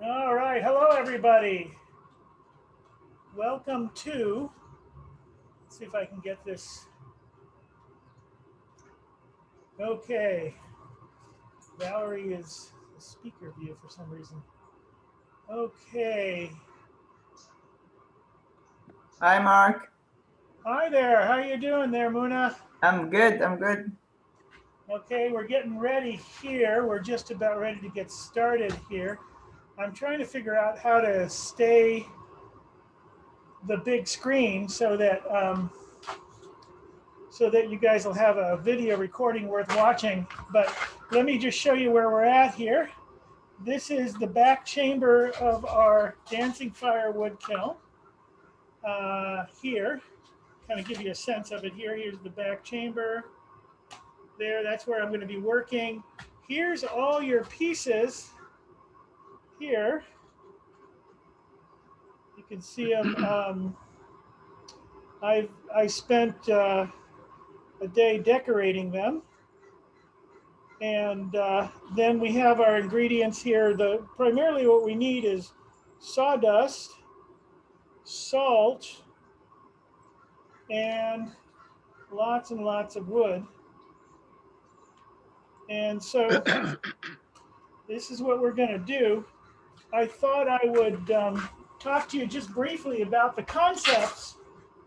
All right, hello everybody. Welcome to, let's see if I can get this. Okay, Valerie is the speaker view for some reason. Okay, Hi, Mark. hi there, how you doing there, Muna? I'm good. I'm good. Okay, we're getting ready here. We're just about ready to get started here. I'm trying to figure out how to stay the big screen so that you guys will have a video recording worth watching. But let me just show you where we're at here. This is the back chamber of our dancing firewood kiln. Here, kind of give you a sense of it here. Here's the back chamber. There, that's where I'm going to be working. Here's all your pieces here. You can see them. I spent a day decorating them. And then we have our ingredients here. Primarily what we need is sawdust, salt, and lots of wood. And so this is what we're going to do. I thought I would talk to you just briefly about the concepts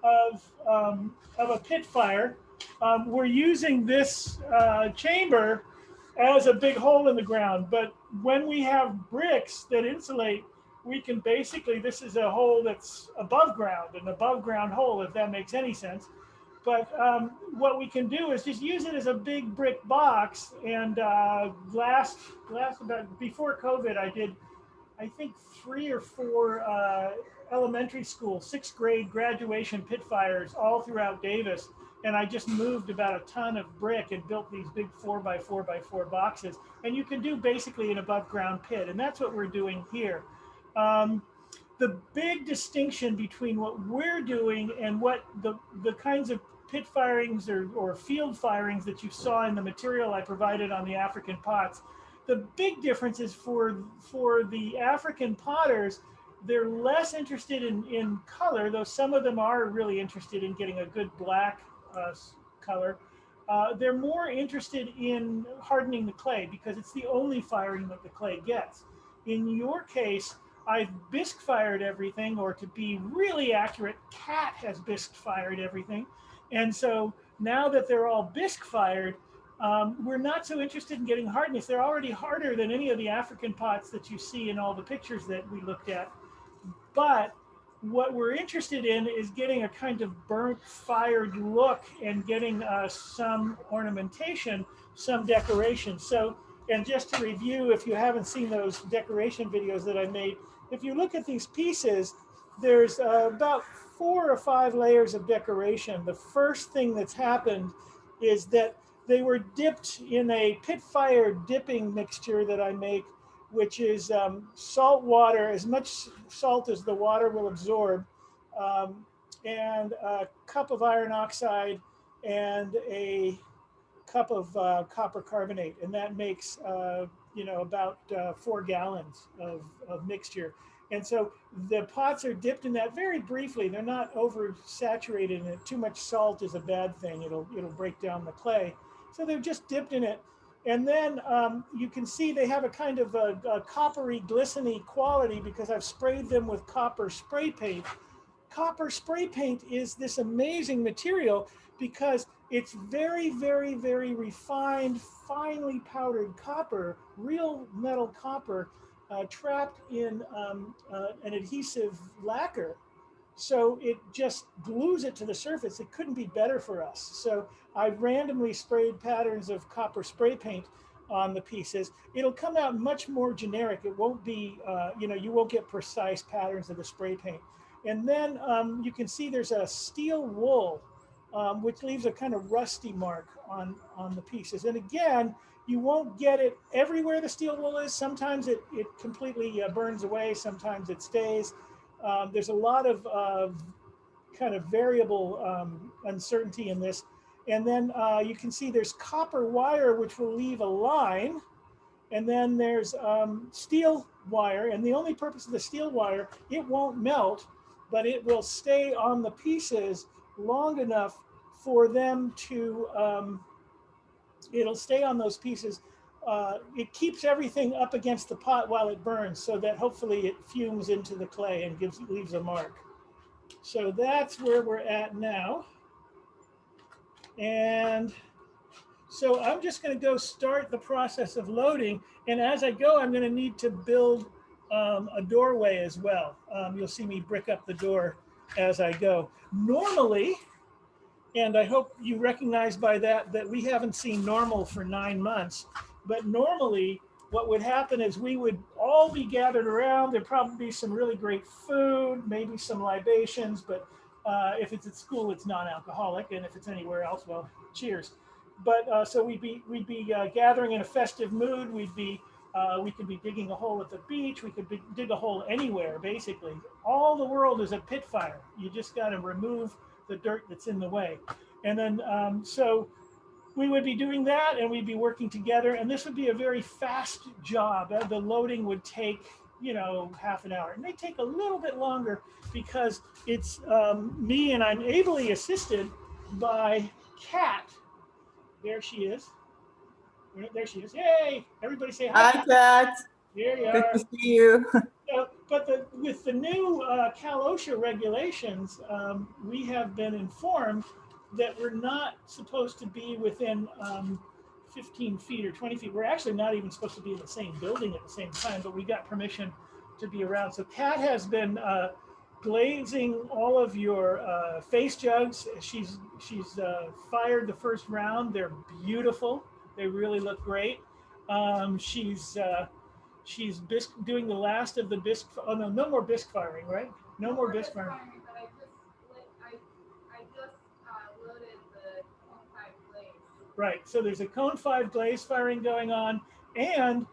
of a pit fire. We're using this chamber as a big hole in the ground, but when we have bricks that insulate, we can basically, this is a hole that's above ground, an above ground hole, if that makes any sense. But what we can do is just use it as a big brick box. And last about before COVID, I did, I think, 3 or 4 elementary school, 6th grade graduation pit fires all throughout Davis. And I just moved about a ton of brick and built these big 4x4x4 boxes. And you can do basically an above ground pit. And that's what we're doing here. Um, the big distinction between what we're doing and what the kinds of pit firings or field firings that you saw in the material I provided on the African pots, the big difference is for the African potters, they're less interested in color, though some of them are really interested in getting a good black color. They're more interested in hardening the clay because it's the only firing that the clay gets. In your case, I've bisque fired everything, or to be really accurate, Cat has bisque fired everything. And so now that they're all bisque fired, we're not so interested in getting hardness. They're already harder than any of the African pots that you see in all the pictures that we looked at. But what we're interested in is getting a kind of burnt fired look and getting some ornamentation, some decoration. So, and just to review, if you haven't seen those decoration videos that I made, if you look at these pieces, there's about 4 or 5 layers of decoration. The first thing that's happened is that they were dipped in a pit fire dipping mixture that I make, which is salt water, as much salt as the water will absorb, um, and a cup of iron oxide and a cup of copper carbonate, and that makes about 4 gallons of mixture. And so the pots are dipped in that very briefly. They're not oversaturated in it. Too much salt is a bad thing. It'll break down the clay. So they're just dipped in it. And then you can see they have a kind of a coppery, glistening quality because I've sprayed them with copper spray paint. Copper spray paint is this amazing material because it's very refined, finely powdered copper, real metal copper, trapped in an adhesive lacquer. So it just glues it to the surface. It couldn't be better for us. So I randomly sprayed patterns of copper spray paint on the pieces. It'll come out much more generic. It won't be, you won't get precise patterns of the spray paint. And then you can see there's a steel wool, which leaves a kind of rusty mark on the pieces. And again, you won't get it everywhere the steel wool is. Sometimes it completely burns away. Sometimes it stays. There's a lot of kind of variable uncertainty in this. And then you can see there's copper wire, which will leave a line. And then there's steel wire. And the only purpose of the steel wire, it won't melt, but it will stay on the pieces long enough for them to, it'll stay on those pieces. It keeps everything up against the pot while it burns so that hopefully it fumes into the clay and leaves a mark. So that's where we're at now. And so I'm just going to go start the process of loading. And as I go, I'm going to need to build a doorway as well. You'll see me brick up the door as I go. Normally, and I hope you recognize by that that we haven't seen normal for 9 months, but normally what would happen is we would all be gathered around. There'd probably be some really great food, maybe some libations, but if it's at school, it's non-alcoholic, and if it's anywhere else, well, cheers. But so we'd be gathering in a festive mood. We could be digging a hole at the beach. We could dig a hole anywhere, basically. All the world is a pit fire. You just got to remove the dirt that's in the way. And then so we would be doing that, and we'd be working together, and this would be a very fast job. The loading would take, half an hour. It may take a little bit longer because it's me, and I'm ably assisted by Kat. There she is. There she is. Yay! Everybody say hi. Hi, Kat. Here you Good are. to see you. But with the new Cal OSHA regulations, we have been informed that we're not supposed to be within 15 feet or 20 feet. We're actually not even supposed to be in the same building at the same time, but we got permission to be around. So Kat has been glazing all of your face jugs. She's fired the first round. They're beautiful. They really look great. She's doing the last of the bisque. Oh no more bisque firing, right? No more bisque firing. I just loaded the cone 5 glaze. Right. So there's a cone 5 glaze firing going on, and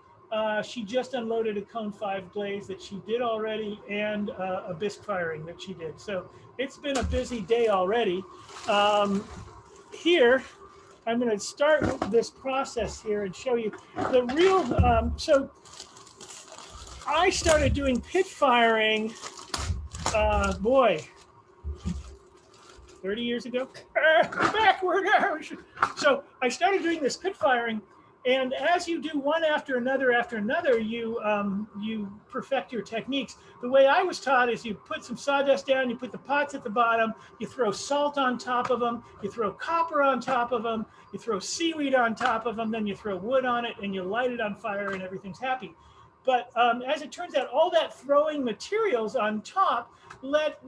she just unloaded a cone 5 glaze that she did already, and a bisque firing that she did. So it's been a busy day already. Here, I'm going to start this process here and show you the real. So I started doing pit firing, 30 years ago. Backward. So I started doing this pit firing, and as you do one after another, you perfect your techniques. The way I was taught is you put some sawdust down, you put the pots at the bottom, you throw salt on top of them, you throw copper on top of them, you throw seaweed on top of them, then you throw wood on it, and you light it on fire, and everything's happy. But as it turns out, all that throwing materials on top left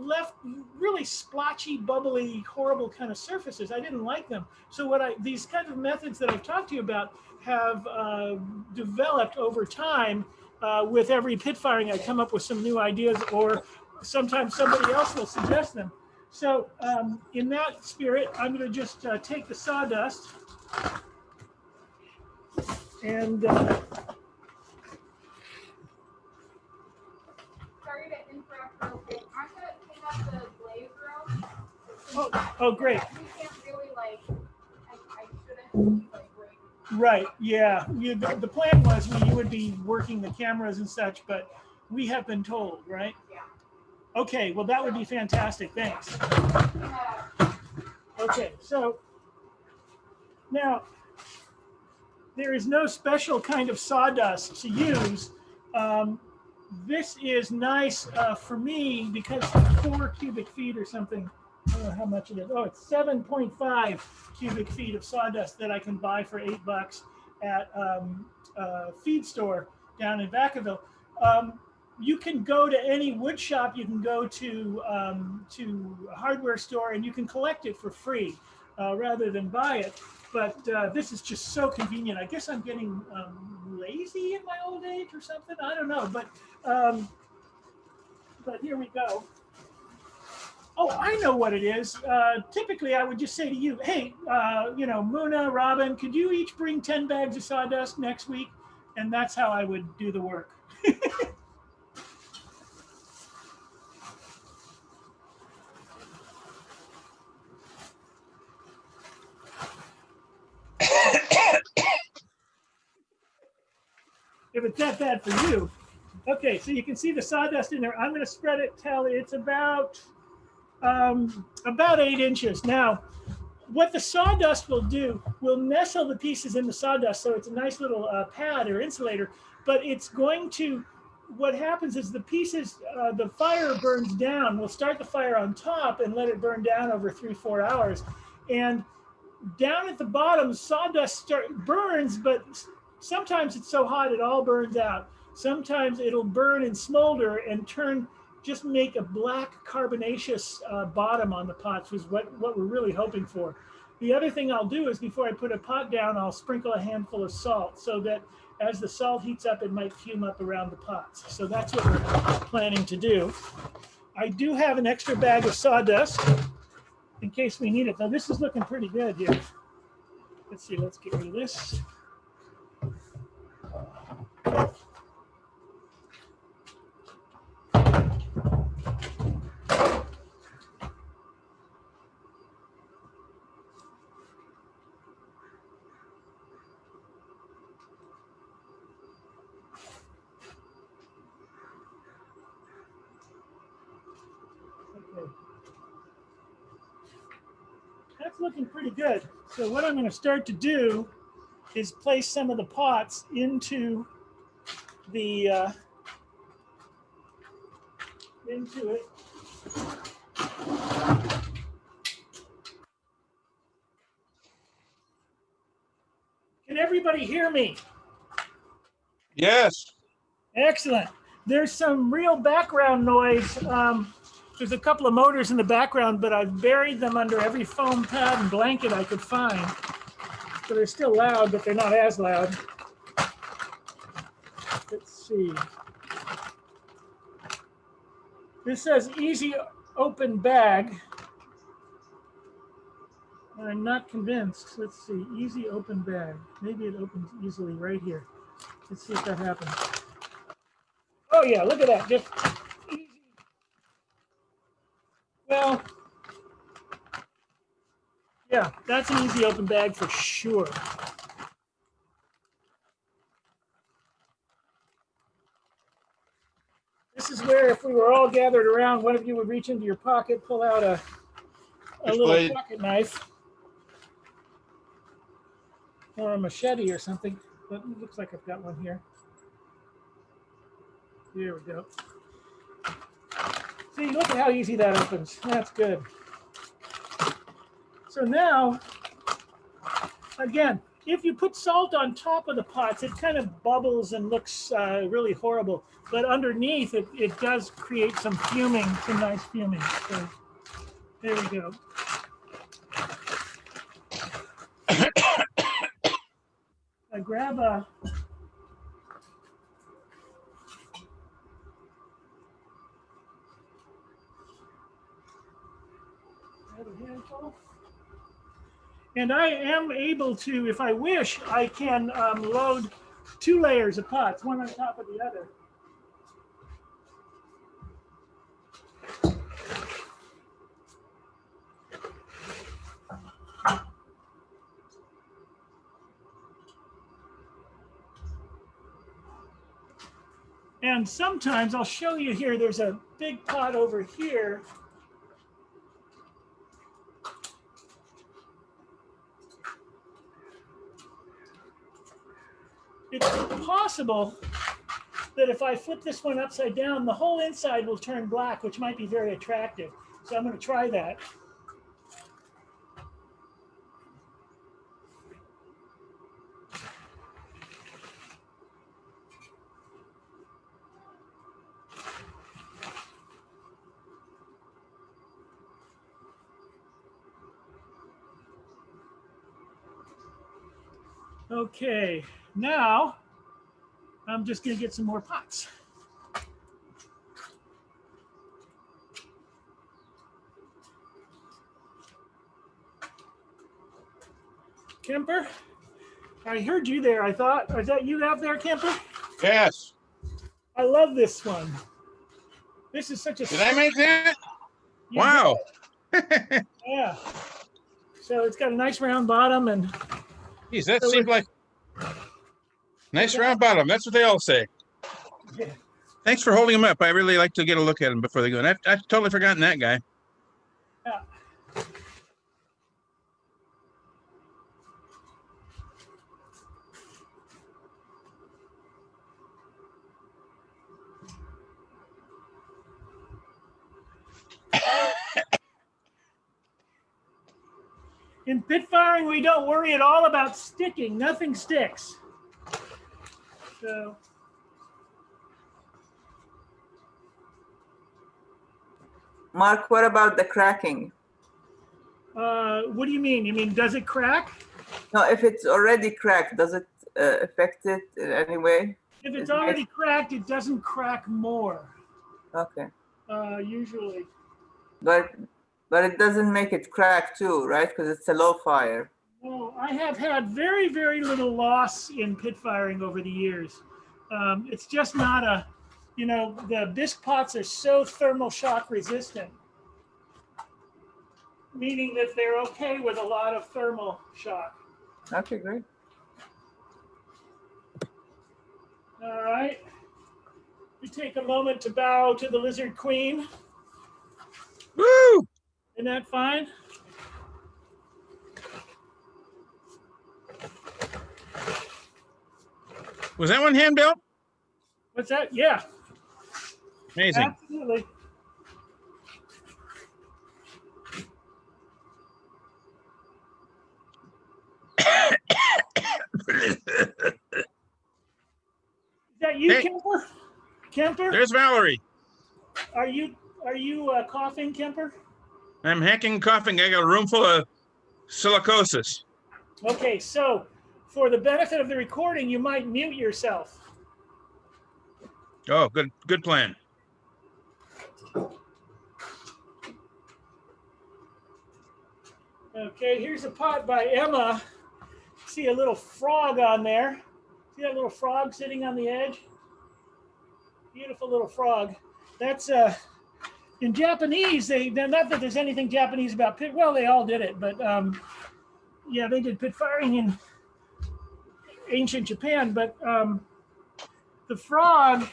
really splotchy, bubbly, horrible kind of surfaces. I didn't like them. So these kind of methods that I've talked to you about have developed over time. With every pit firing, I come up with some new ideas, or sometimes somebody else will suggest them. So in that spirit, I'm going to just take the sawdust and Sorry to interrupt real quick. I'm going to clean up the glaze room. oh, great. We can't really, I shouldn't, break. Right, yeah. The plan was you would be working the cameras and such, but we have been told, right? Yeah. Okay, well, that would be fantastic. Thanks. Okay, so now there is no special kind of sawdust to use. This is nice for me because 4 cubic feet or something. I don't know how much it is. Oh, it's 7.5 cubic feet of sawdust that I can buy for $8 at a feed store down in Vacaville. You can go to any wood shop. You can go to a hardware store, and you can collect it for free rather than buy it. But this is just so convenient. I guess I'm getting lazy in my old age or something. I don't know, but here we go. Oh, I know what it is. Typically, I would just say to you, hey, Muna, Robin, could you each bring 10 bags of sawdust next week? And that's how I would do the work. it's not bad for you. Okay, so you can see the sawdust in there. I'm going to spread it till it's about 8 inches. Now, what the sawdust will do will nestle the pieces in the sawdust, so it's a nice little pad or insulator. But it's going to, what happens is the pieces, the fire burns down. We'll start the fire on top and let it burn down over 3-4 hours. And down at the bottom, sawdust burns, but sometimes it's so hot it all burns out. Sometimes it'll burn and smolder and just make a black carbonaceous bottom on the pots, was what we're really hoping for. The other thing I'll do is before I put a pot down, I'll sprinkle a handful of salt so that as the salt heats up, it might fume up around the pots. So that's what we're planning to do. I do have an extra bag of sawdust in case we need it. Now this is looking pretty good here. Let's see, let's get rid of this. That's looking pretty good. So what I'm going to start to do is place some of the pots into it. Can everybody hear me? Yes. Excellent. There's some real background noise. There's a couple of motors in the background, but I've buried them under every foam pad and blanket I could find. So they're still loud, but they're not as loud. Let's see. This says easy open bag. I'm not convinced. Let's see, easy open bag. Maybe it opens easily right here. Let's see if that happens. Oh yeah, look at that, just easy. Well, yeah, that's an easy open bag for sure. This is where if we were all gathered around, one of you would reach into your pocket, pull out a little pocket knife or a machete or something, but it looks like I've got one here. There we go. See, look at how easy that opens. That's good. So now, again, if you put salt on top of the pots, it kind of bubbles and looks really horrible. But underneath, it does create some fuming, some nice fuming. So there we go. I grab a handful. And I am able to, if I wish, I can load 2 layers of pots, one on top of the other. And sometimes I'll show you here, there's a big pot over here. It's possible that if I flip this one upside down, the whole inside will turn black, which might be very attractive. So I'm going to try that. Okay, now I'm just going to get some more pots. Kemper, I heard you there. I thought, is that you out there, Kemper? Yes. I love this one. This is such a. Did I make that? You Wow. did. Yeah. So it's got a nice round bottom and. Geez, that So seemed like Nice round bottom. That's what they all say. Yeah. Thanks for holding them up. I really like to get a look at them before they go. And I've totally forgotten that guy. Yeah. In pit firing, we don't worry at all about sticking. Nothing sticks. So, Mark, what about the cracking? what do you mean? You mean, does it crack? No, if it's already cracked, does it affect it in any way? If it's It already makes- cracked, it doesn't crack more, Okay, usually. but it doesn't make it crack too, right? Because it's a low fire. Oh, I have had very, very little loss in pit firing over the years. It's just not a, the bisque pots are so thermal shock resistant, meaning that they're okay with a lot of thermal shock. Okay, great. All right. We take a moment to bow to the Lizard Queen. Woo! Isn't that fine? Was that one hand built? What's that? Yeah, Amazing. absolutely. Is that you, Hey. Kemper? Kemper? There's Valerie. Are you coughing, Kemper? I'm hacking, coughing. I got a room full of silicosis. Okay, so for the benefit of the recording, you might mute yourself. Oh, good plan. Okay, here's a pot by Emma. See a little frog on there. See that little frog sitting on the edge? Beautiful little frog. That's in Japanese. Not that there's anything Japanese about pit. Well, they all did it, but yeah, they did pit firing in ancient Japan. But the frog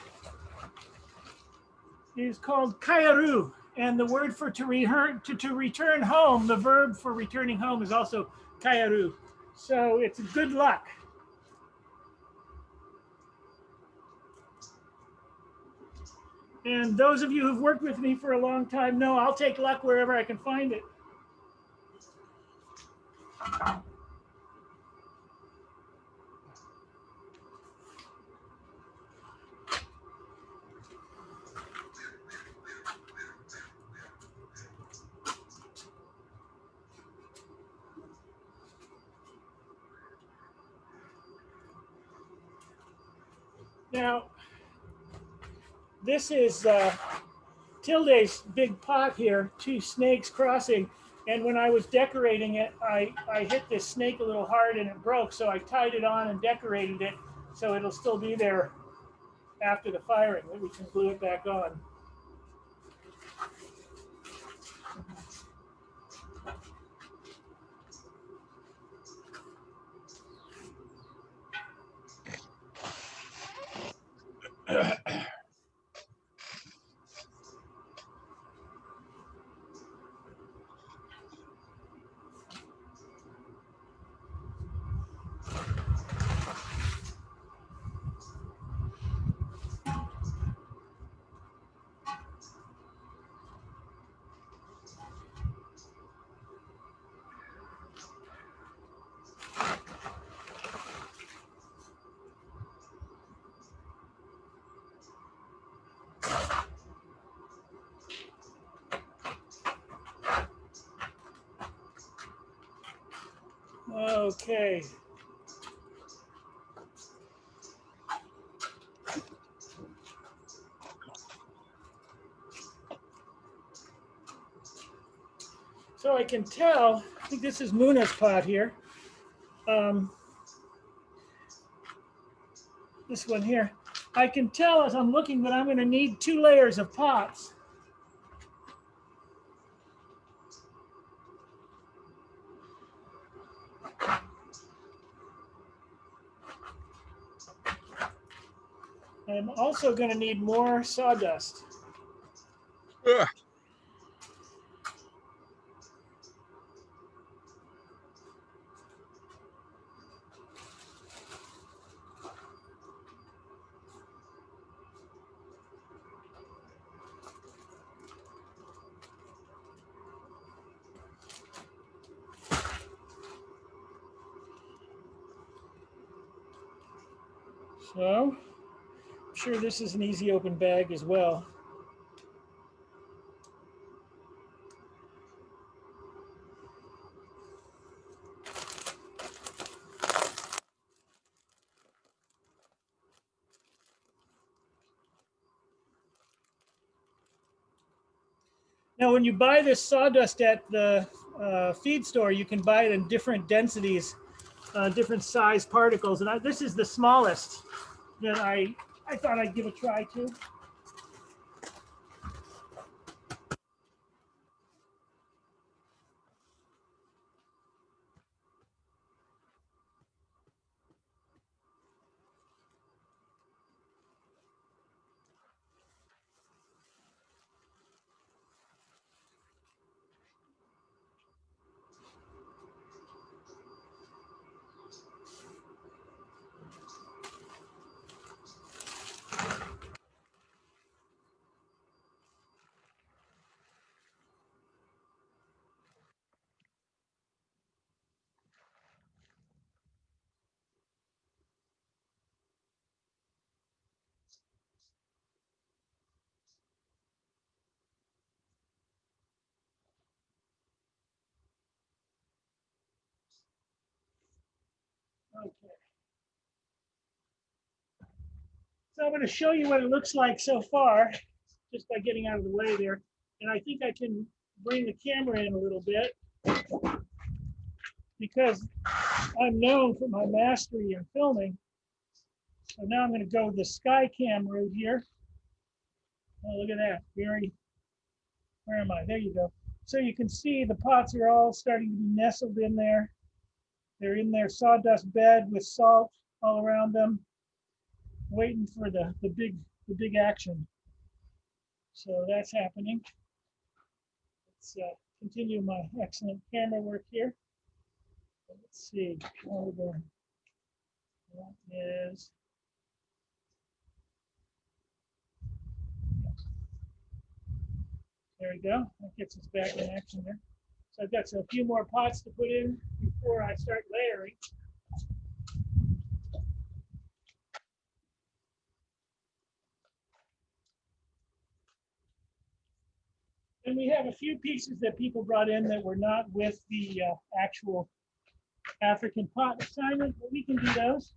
is called kairu, and the word for to return home, the verb for returning home is also kairu. So it's good luck. And those of you who've worked with me for a long time know I'll take luck wherever I can find it. Now, this is Tilde's big pot here, two snakes crossing. And when I was decorating it, I hit this snake a little hard and it broke. So I tied it on and decorated it so it'll still be there after the firing. We can glue it back on. Okay. So I can tell, I think this is Muna's pot here. This one here. I can tell as I'm looking that I'm going to need 2 layers of pots. I'm also going to need more sawdust. Ugh. So, I'm sure this is an easy open bag as well. Now, when you buy this sawdust at the feed store, you can buy it in different densities, different size particles. And this is the smallest that I thought I'd give a try to. Okay. So I'm going to show you what it looks like so far, just by getting out of the way there. And I think I can bring the camera in a little bit because I'm known for my mastery in filming. So now I'm going to go with the sky cam mode here. Oh, look at that. Where am I? There you go. So you can see the pots are all starting to be nestled in there. They're in their sawdust bed with salt all around them, waiting for the big action. So that's happening. Let's continue my excellent camera work here. Let's see. That is. There we go. That gets us back in action there. So I've got a few more pots to put in before I start layering. And we have a few pieces that people brought in that were not with the actual African pot assignment, but we can do those.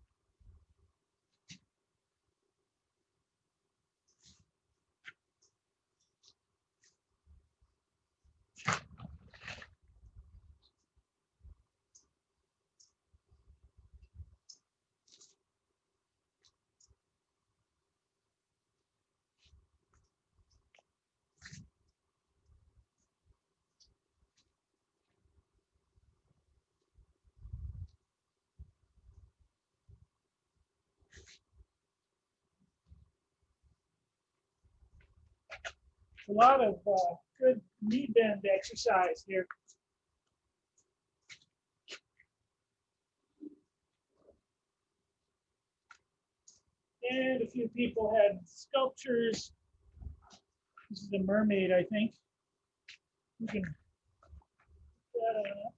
A lot of good knee bend exercise here. And a few people had sculptures. This is a mermaid, I think. You can put that on.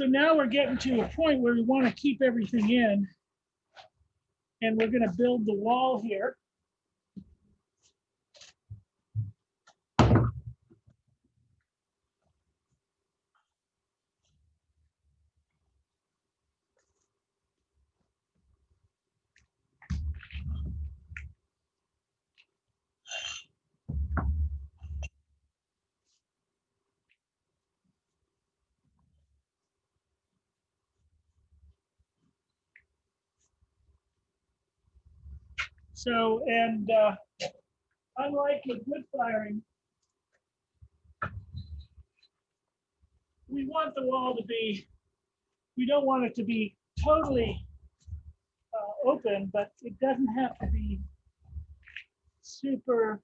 So now we're getting to a point where we want to keep everything in. And we're going to build the wall here. So, and unlike with wood firing, we want the wall to be, we don't want it to be totally open, but it doesn't have to be super,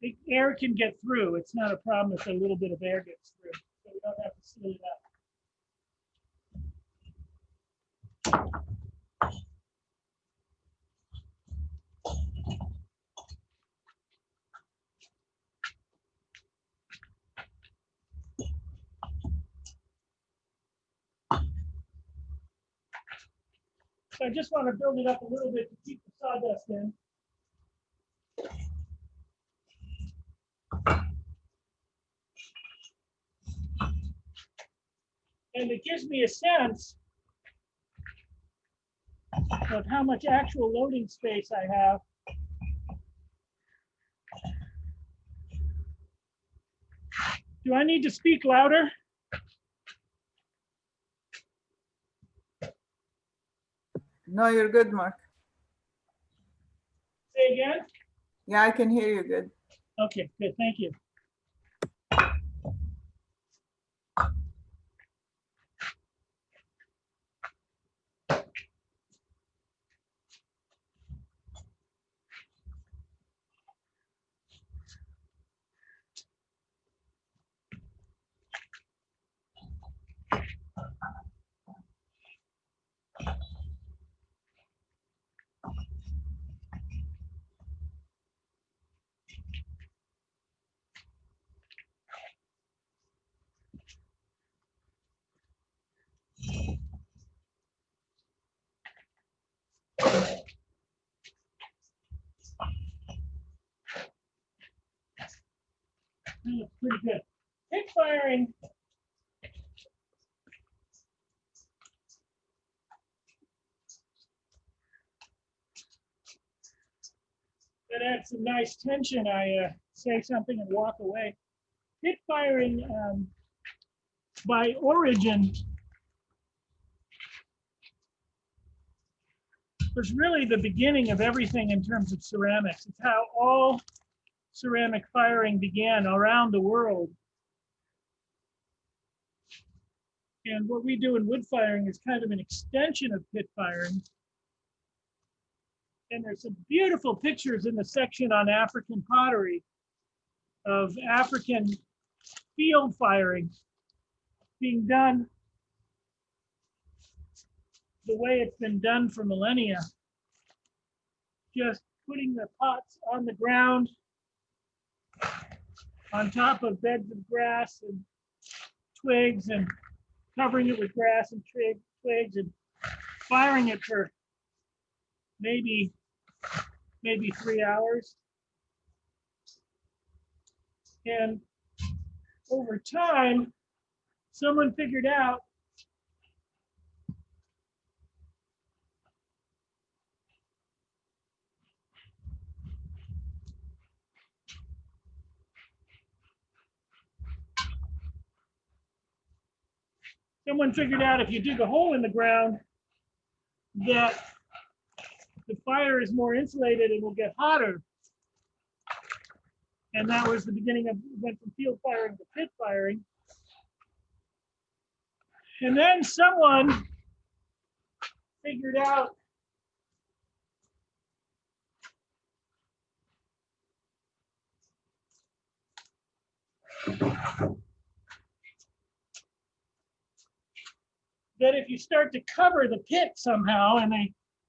the air can get through. It's not a problem if a little bit of air gets through. So we don't have to seal it up. So I just want to build it up a little bit to keep the sawdust in. And it gives me a sense of how much actual loading space I have. Do I need to speak louder? No, you're good, Mark. Say again? Yeah, I can hear you good. Okay, good, thank you. That's pretty good. Pit firing. That adds some nice tension. I say something and walk away. Pit firing by origin was really the beginning of everything in terms of ceramics. It's how all ceramic firing began around the world. And what we do in wood firing is kind of an extension of pit firing. And there's some beautiful pictures in the section on African pottery of African field firing being done the way it's been done for millennia. Just putting the pots on the ground on top of beds of grass and twigs and covering it with grass and twigs and firing it for maybe 3 hours. And over time, someone figured out if you dig a hole in the ground that the fire is more insulated and will get hotter. And that was the beginning of, went from field firing to pit firing. And then someone figured out that if you start to cover the pit somehow, and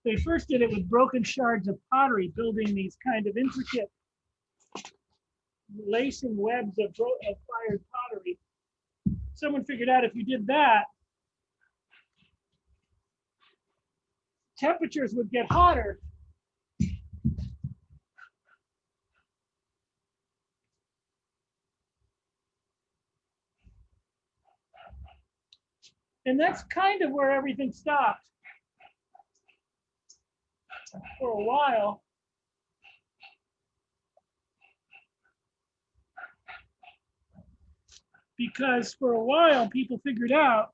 they first did it with broken shards of pottery, building these kind of intricate lacing webs of fired pottery. someone figured out if you did that, temperatures would get hotter. And that's kind of where everything stopped for a while. Because for a while, people figured out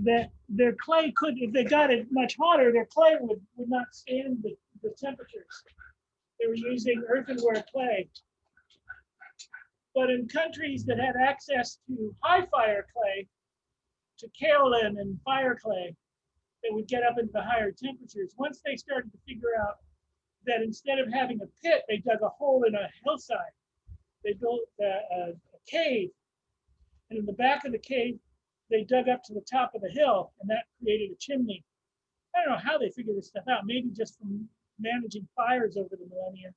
that their clay could, if they got it much hotter, their clay would not stand the temperatures. They were using earthenware clay. But in countries that had access to high fire clay, to kaolin and fire clay, they would get up into the higher temperatures. Once they started to figure out that instead of having a pit, they dug a hole in a hillside. They built a cave, and in the back of the cave, they dug up to the top of the hill, and that created a chimney. I don't know how they figured this stuff out, maybe just from managing fires over the millennia.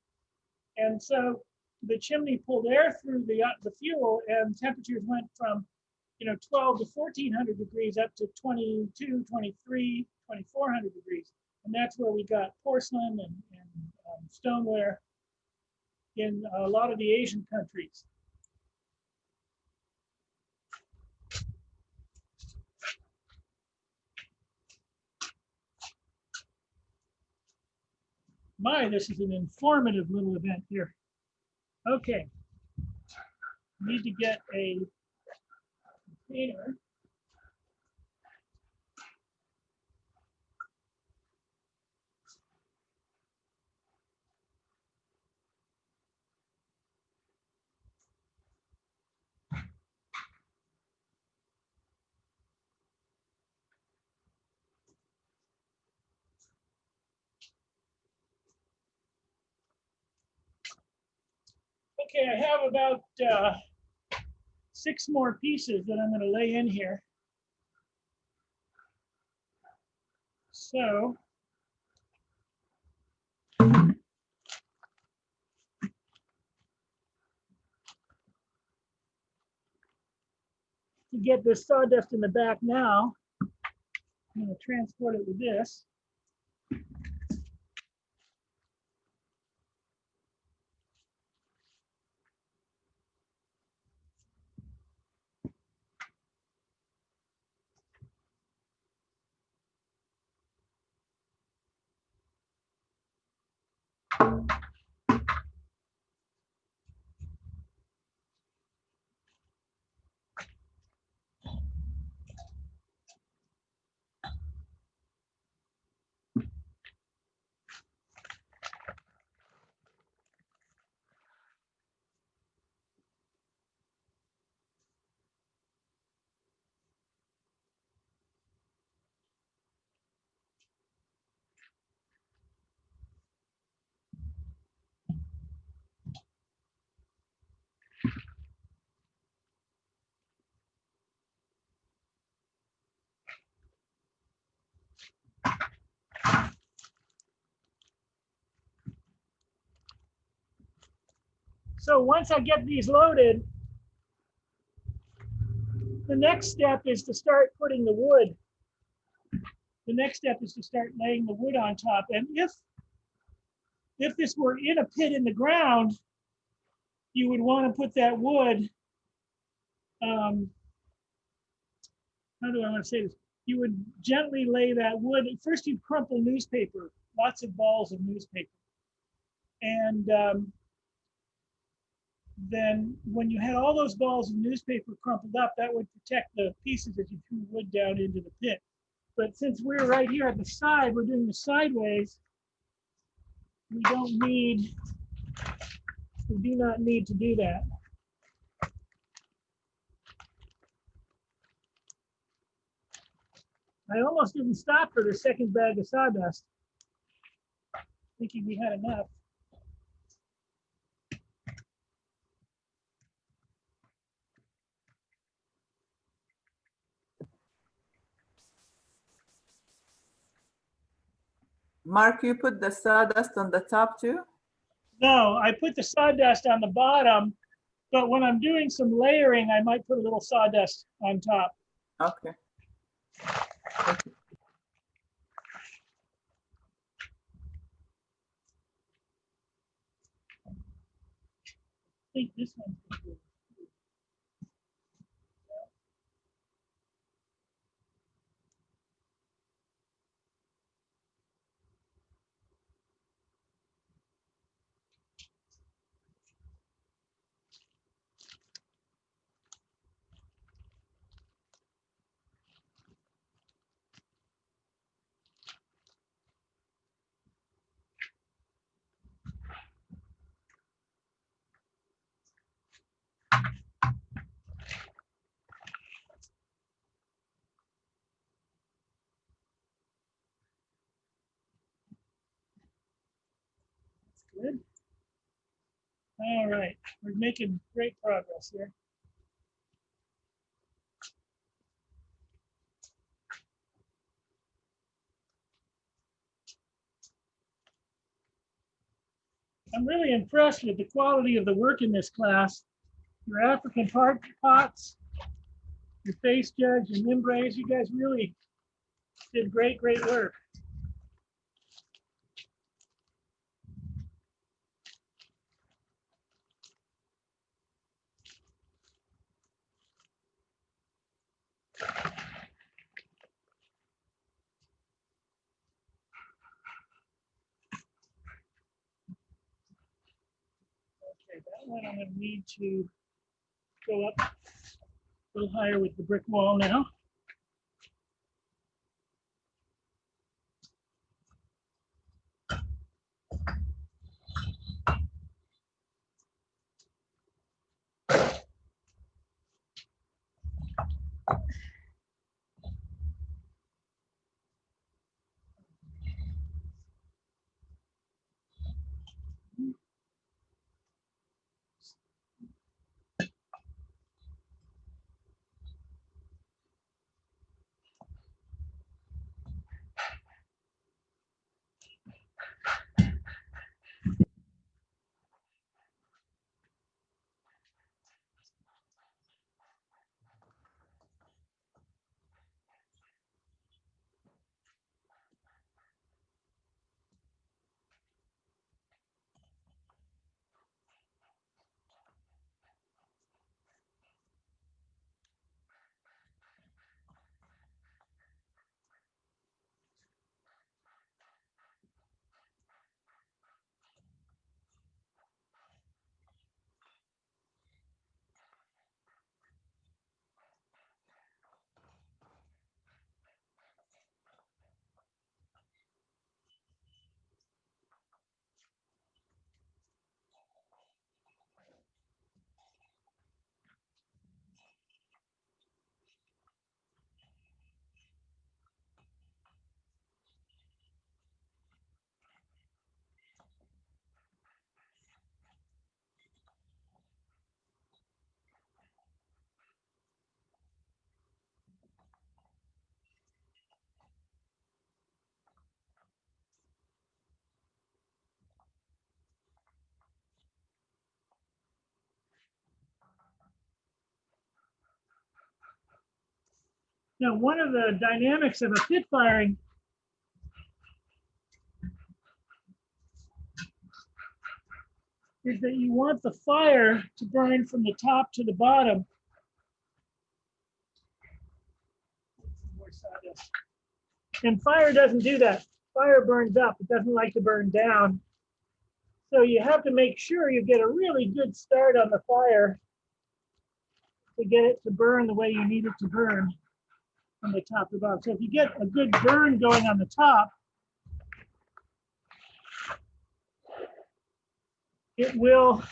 And so the chimney pulled air through the fuel, and temperatures went from 12 to 1400 degrees up to 22, 23, 2400 degrees. And that's where we got porcelain and stoneware in a lot of the Asian countries. My, this is an informative little event here. Okay, need to get a container. Okay, I have about 6 more pieces that I'm going to lay in here. So to get this sawdust in the back now, I'm going to transport it with this. So once I get these loaded, the next step is to start putting the wood. The next step is to start laying the wood on top. And if this were in a pit in the ground, you would want to put that wood, how do I want to say this? You would gently lay that wood. First, you'd crumple newspaper, lots of balls of newspaper. And then when you had all those balls of newspaper crumpled up, that would protect the pieces as you threw wood down into the pit. But since we're right here at the side, we're doing the sideways, we do not need to do that. I almost didn't stop for the second bag of sawdust, thinking we had enough. Mark, you put the sawdust on the top too? No, I put the sawdust on the bottom But when I'm doing some layering, I might put a little sawdust on top. Okay. Thank you. I think this one's good. Good. All right, we're making great progress here. I'm really impressed with the quality of the work in this class. Your African pots, your face jugs, your membranes, you guys really did great work. Okay, that one I'm going to need to go up a little higher with the brick wall now. Now, one of the dynamics of a pit firing is that you want the fire to burn from the top to the bottom. And fire doesn't do that. Fire burns up. It doesn't like to burn down. So you have to make sure you get a really good start on the fire to get it to burn the way you need it to burn from the top to the bottom. So if you get a good burn going on the top, it will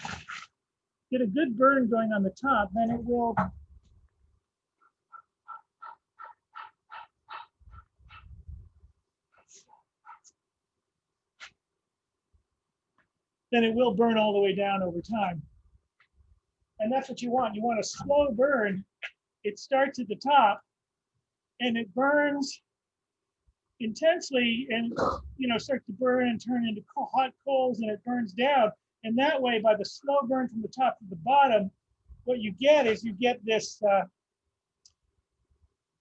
get a good burn going on the top, then it will burn all the way down over time. And that's what you want. You want a slow burn. It starts at the top and it burns intensely and starts to burn and turn into hot coals, and it burns down. And that way, by the slow burn from the top to the bottom, what you get is you get this,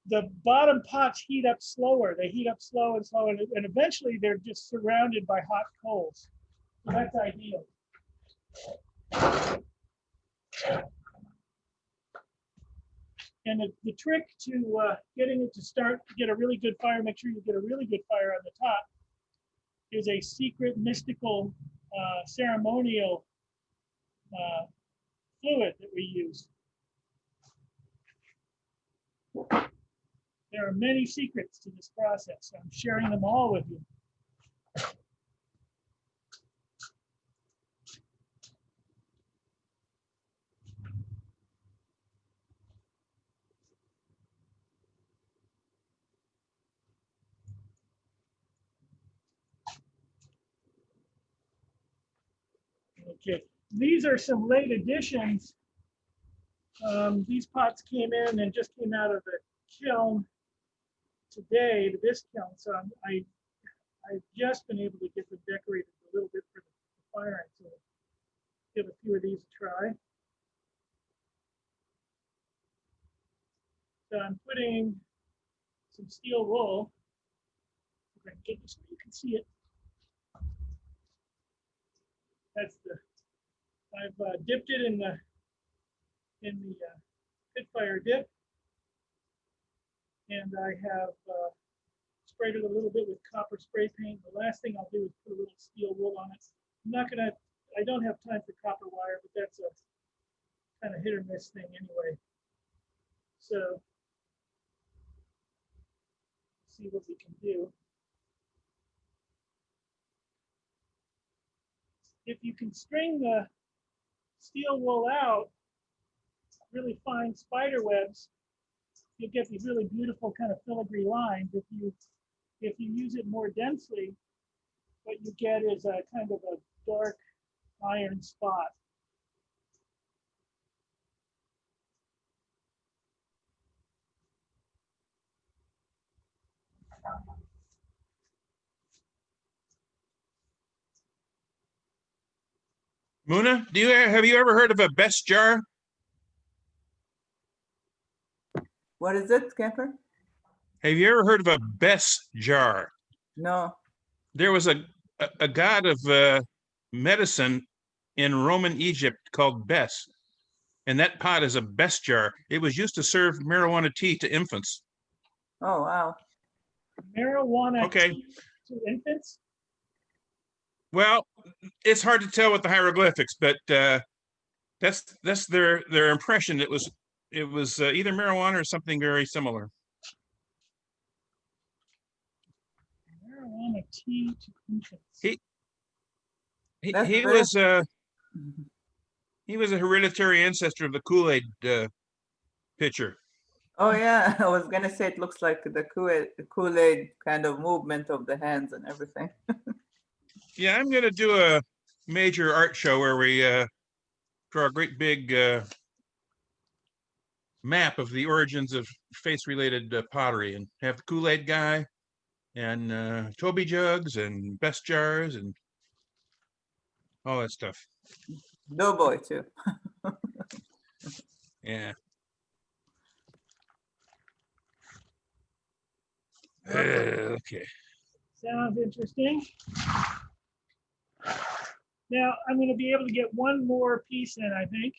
the bottom pots heat up slower. They heat up slow and slow, and eventually they're just surrounded by hot coals. So that's ideal. And the trick to getting it to start, get a really good fire, make sure you get a really good fire on the top, is a secret mystical ceremonial fluid that we use. There are many secrets to this process. So I'm sharing them all with you. Okay, these are some late additions. These pots came in and just came out of the kiln today to this kiln, so I've just been able to get them decorated a little bit for the firing. So give a few of these a try. So I'm putting some steel wool. If I can get this so you can see it. That's the. I've dipped it in the pit fire dip, and I have sprayed it a little bit with copper spray paint. The last thing I'll do is put a little steel wool on it. I'm not gonna. I don't have time for copper wire, but that's a kind of hit or miss thing anyway. So see what we can do. If you can string the steel wool out, really fine spider webs, you'll get these really beautiful kind of filigree lines. If you use it more densely, what you get is a kind of a dark iron spot. Muna, have you ever heard of a best jar? What is it, Camper? Have you ever heard of a best jar? No. There was a god of medicine in Roman Egypt called Bes, and that pot is a best jar. It was used to serve marijuana tea to infants. Oh, wow. Marijuana Okay. tea to infants? Well, it's hard to tell with the hieroglyphics, but that's their impression. It was either marijuana or something very similar. Marijuana tea to infants. He was a hereditary ancestor of the Kool-Aid pitcher. Oh yeah, I was gonna say it looks like the Kool-Aid kind of movement of the hands and everything. Yeah, I'm gonna do a major art show where we draw a great big map of the origins of face-related pottery, and have the Kool-Aid guy and Toby jugs and best jars and all that stuff. Doughboy too. Yeah. Okay. Sounds interesting. Now I'm going to be able to get one more piece in, I think.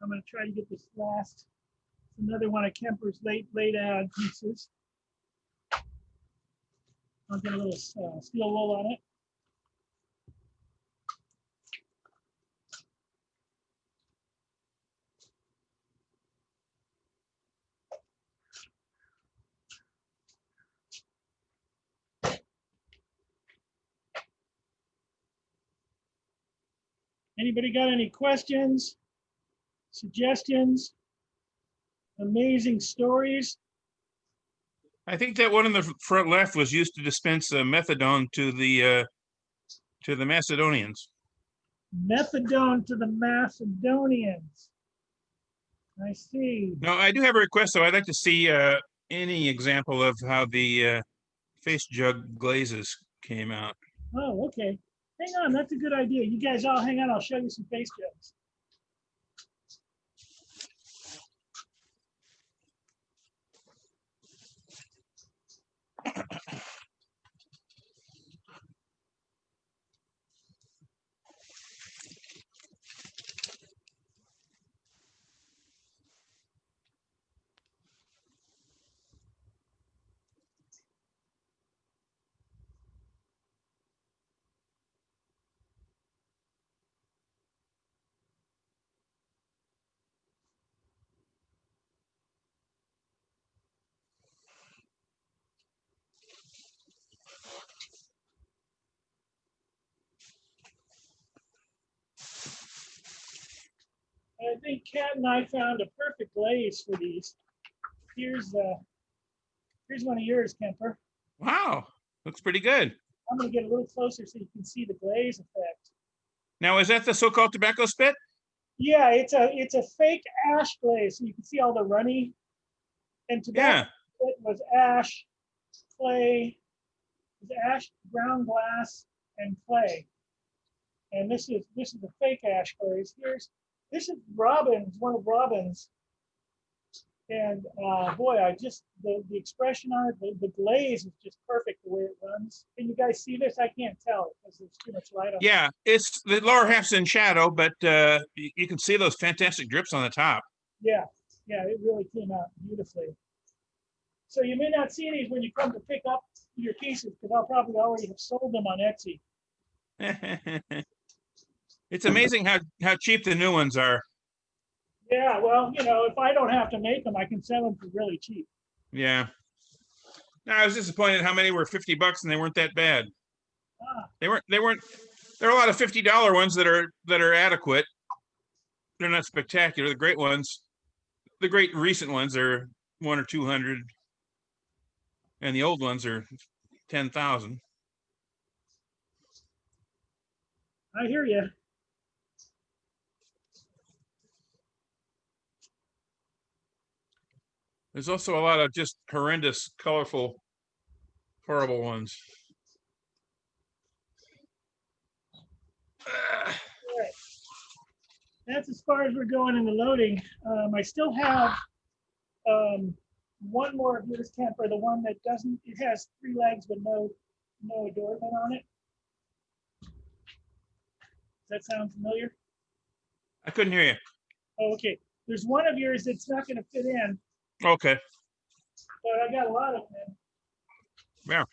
I'm going to try to get this last, another one of Kemper's late add pieces. I'll get a little steel wool on it. Anybody got any questions, suggestions, amazing stories? I think that one in the front left was used to dispense methadone to the Macedonians. Methadone to the Macedonians. I see. Now, I do have a request, though. I'd like to see any example of how the face jug glazes came out. Oh, okay. Hang on, that's a good idea. You guys all hang on, I'll show you some face jugs. think Kat and I found a perfect glaze for these. Here's one of yours, Kemper. Wow, looks pretty good. I'm gonna get a little closer so you can see the glaze effect. Now, is that the so-called tobacco spit? Yeah, it's a fake ash glaze, so you can see all the runny. And Yeah. tobacco spit was ash, clay, ground glass, and clay. And this is the fake ash glaze. This is Robin's, one of Robin's. And boy, the expression on it, the glaze is just perfect the way it runs. Can you guys see this? I can't tell because there's too much light on it. Yeah, it's the lower half's in shadow, but you can see those fantastic drips on the top. Yeah, it really came out beautifully. So you may not see these when you come to pick up your pieces because I'll probably already have sold them on Etsy. It's amazing how cheap the new ones are. Yeah, well, if I don't have to make them, I can sell them for really cheap. Yeah. No, I was disappointed how many were $50 and they weren't that bad. Ah, They weren't. There are a lot of $50 ones that are adequate. They're not spectacular. The great ones, the great recent ones are 100 or 200, and the old ones are 10,000. I hear you. There's also a lot of just horrendous, colorful, horrible ones. All right. That's as far as we're going in the loading. I still have one more of yours, Kemper, the one that doesn't, it has 3 legs but no adornment on it. Does that sound familiar? I couldn't hear you. Oh, okay. There's one of yours that's not going to fit in, Okay. but I got a lot of them. Yeah.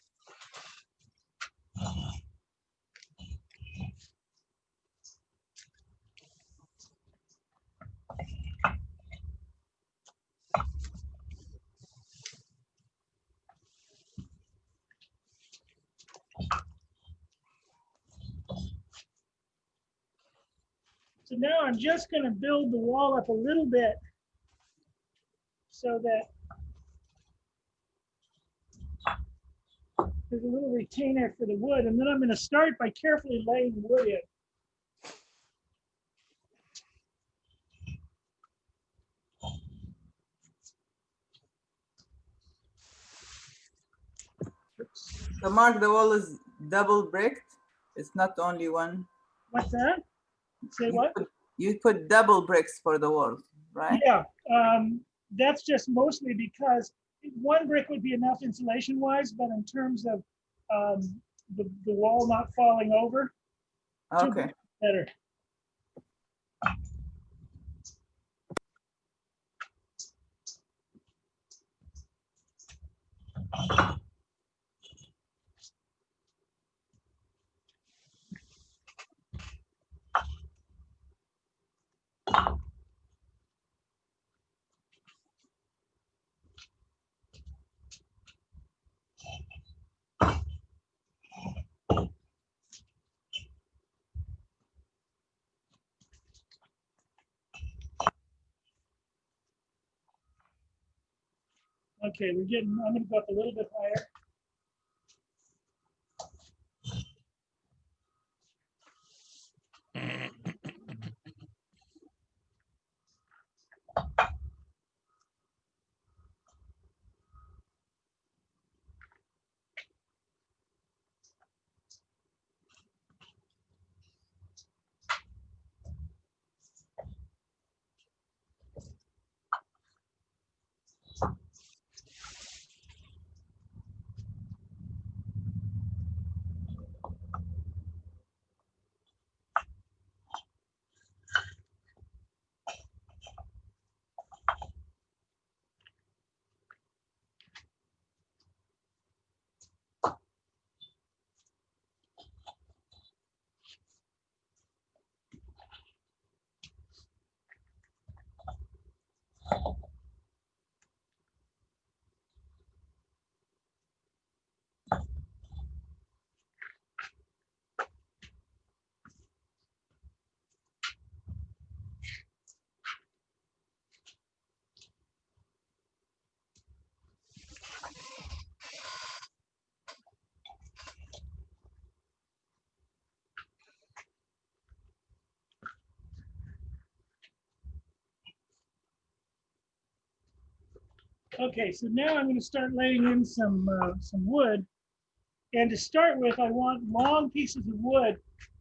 So now I'm just going to build the wall up a little bit so that there's a little retainer for the wood. And then I'm going to start by carefully laying wood in. So Mark, the wall is double bricked. It's not only one. What's that? Say what? You put double bricks for the wall, right? Yeah, that's just mostly because one brick would be enough insulation wise, but in terms of the wall not falling over, two Okay. bricks better. Okay, I'm gonna go up a little bit higher. Okay, so now I'm going to start laying in some wood. And to start with, I want long pieces of wood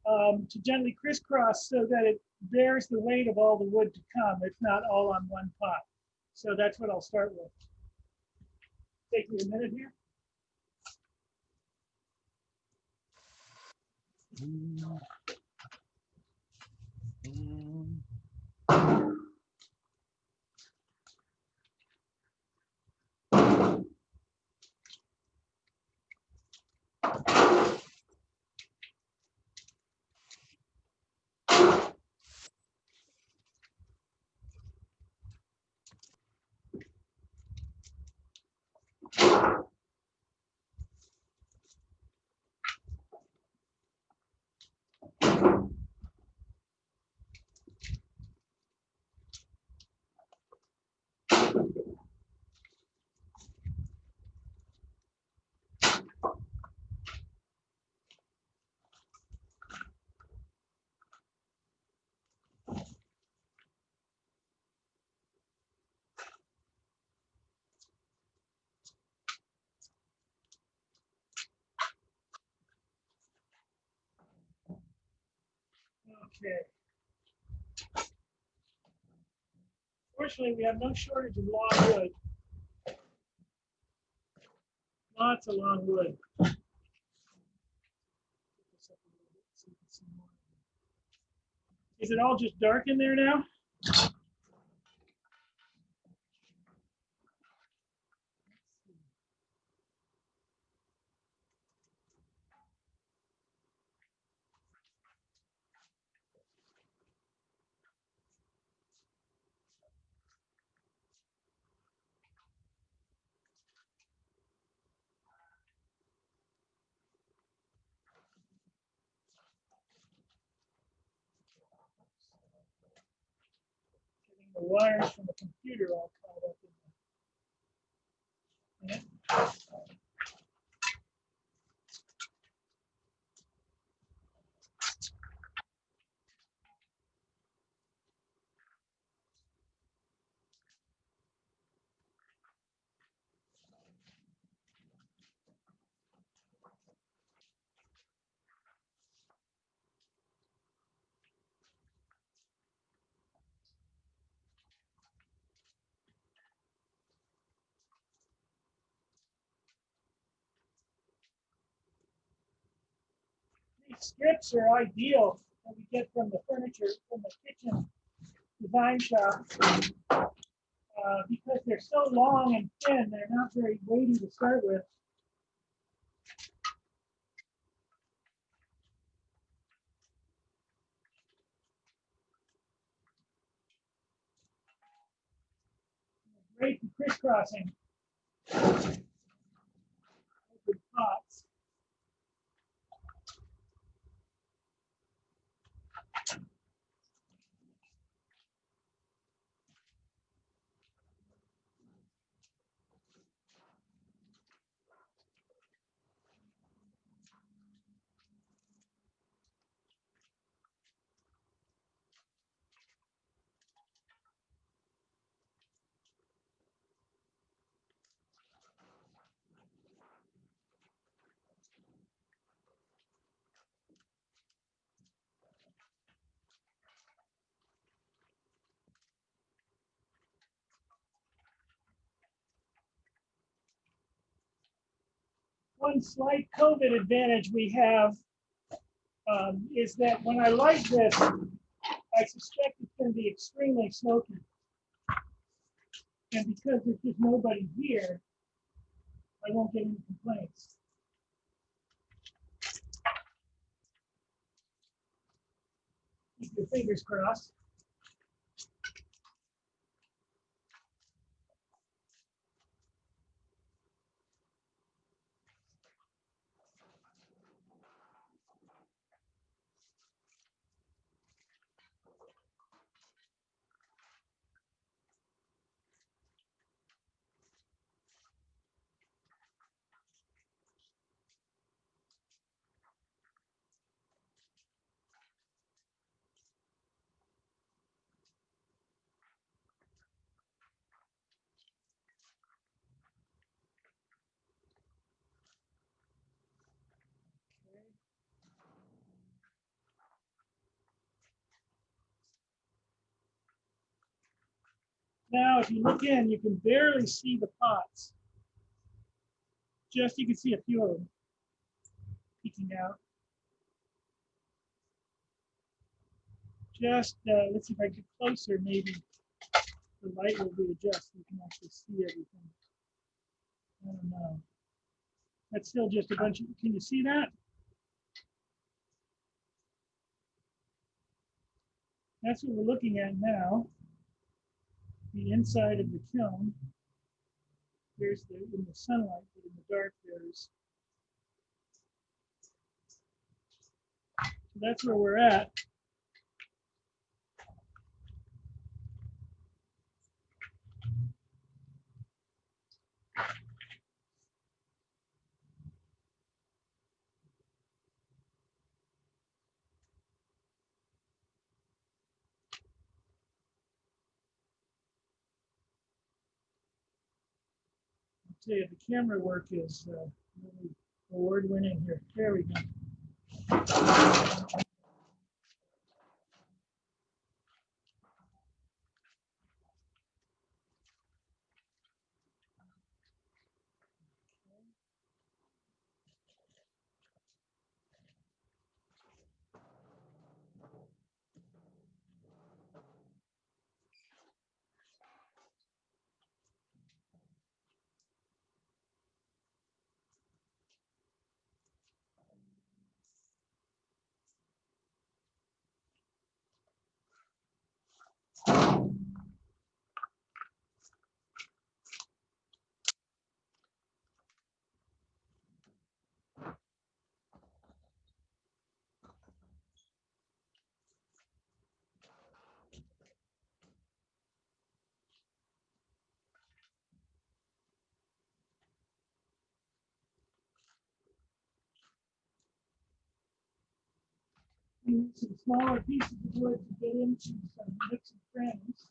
to gently crisscross so that it bears the weight of all the wood to come. It's not all on one pot. So that's what I'll start with. Take me a minute here. Okay. Fortunately, we have no shortage of long wood. Lots of long wood. Is it all just dark in there now? Getting the wires from the computer all caught up in there. Yeah. These strips are ideal that we get from the furniture, from the kitchen design shop, because they're so long and thin, they're not very weighty to start with. Great for crisscrossing open pots. One slight COVID advantage we have is that when I light this, I suspect it's going to be extremely smoky. And because there's just nobody here, I won't get any complaints. Keep your fingers crossed. Now, if you look in, you can barely see the pots. Just, you can see a few of them peeking out. Just, let's see if I get closer, maybe the light will be adjusted. You can actually see everything. I don't know. That's still just a bunch of, can you see that? That's what we're looking at now. The inside of the kiln. There's the, in the sunlight, but in the dark there's. So that's where we're at. I'll tell you, the camera work is really award-winning here. There we go. Use some smaller pieces of wood to get into some nooks and crannies.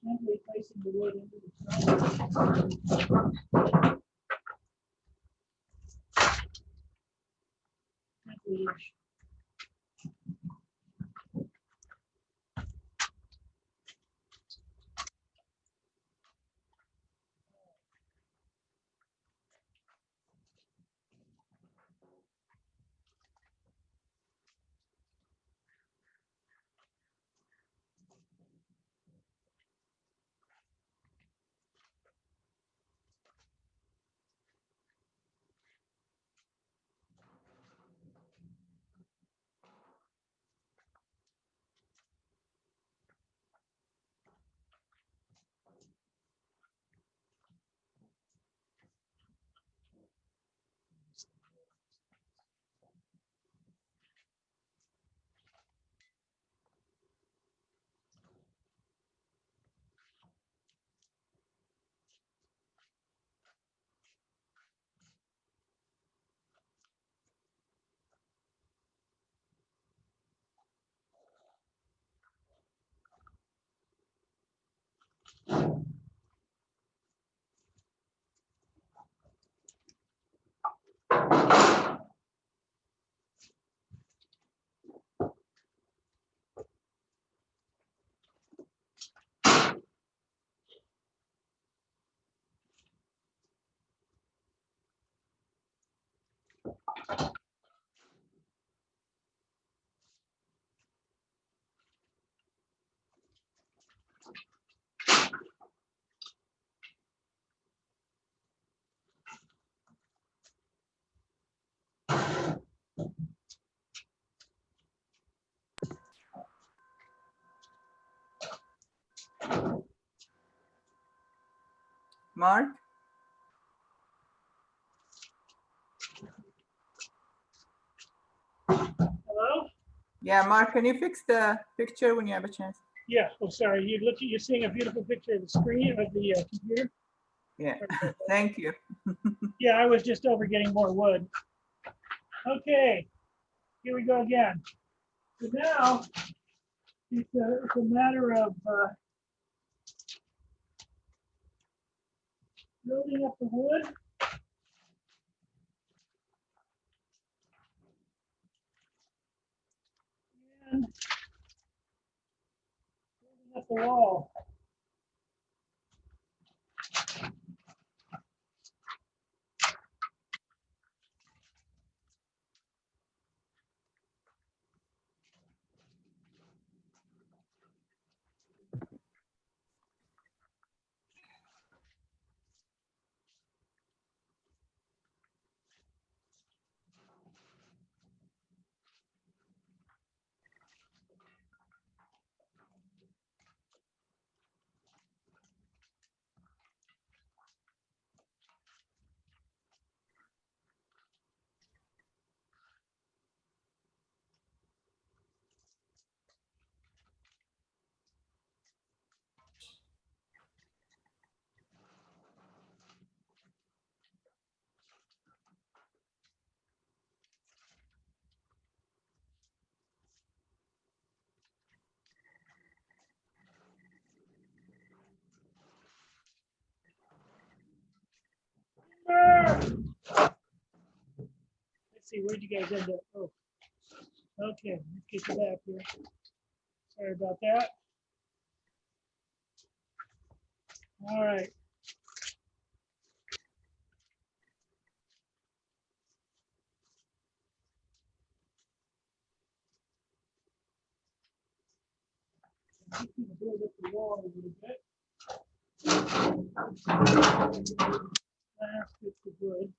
Gently placing the wood into the stone. Gently. Mark? Hello? Hello? Yeah, Mark, can you fix the picture when you have a chance? Yeah, oh, sorry, you're seeing a beautiful picture of the screen of the computer? Yeah, thank you. Yeah, I was just over getting more wood. Okay, here we go again. So now, it's a matter of building up the wood. And building up the wall. Let's see, where'd you guys end up? Oh, okay, let's get you back here. Sorry about that. All right. I'm just gonna build up the wall a little bit. Last bit of wood.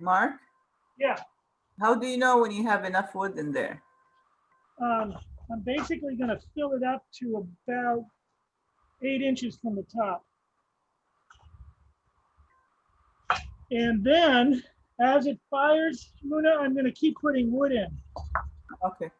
Mark, Yeah, how do you know when you have enough wood in there? I'm basically gonna fill it up to about 8 inches from the top. And then as it fires, Muna, I'm gonna keep putting wood in. Okay.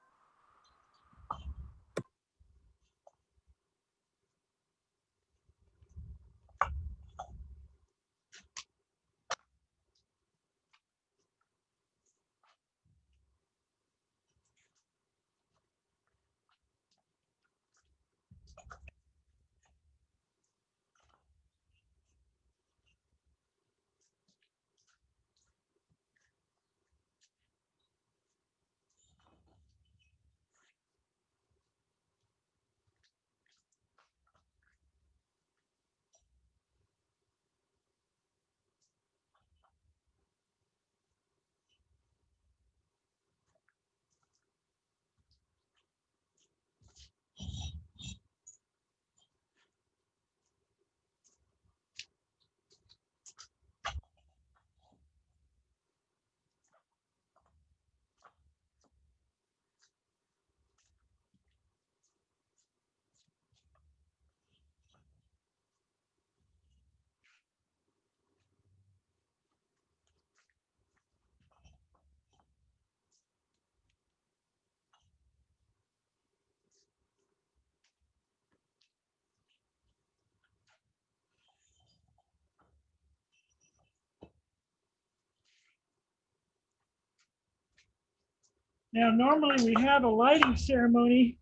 Now, normally we have a lighting ceremony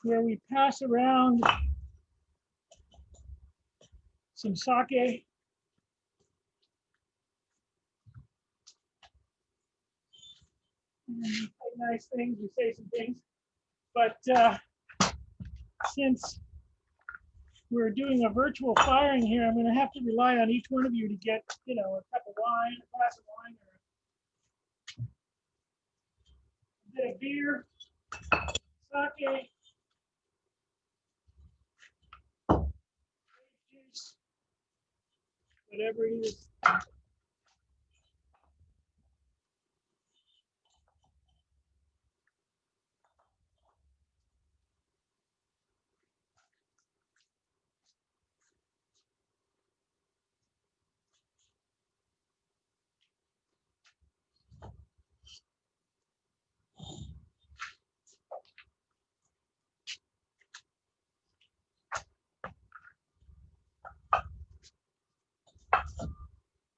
where we pass around some sake. We say nice things, we say some things, but since we're doing a virtual firing here, I'm going to have to rely on each one of you to get, a cup of wine, a glass of wine, or a bit of beer, sake, juice, whatever it is.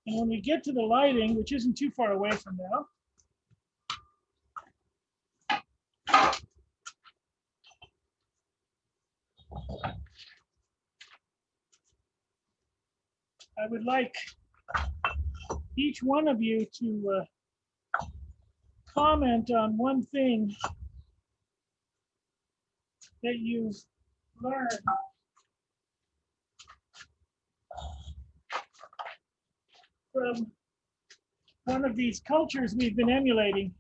And when we get to the lighting, which isn't too far away from now, I would like each one of you to comment on one thing that you've learned from one of these cultures we've been emulating.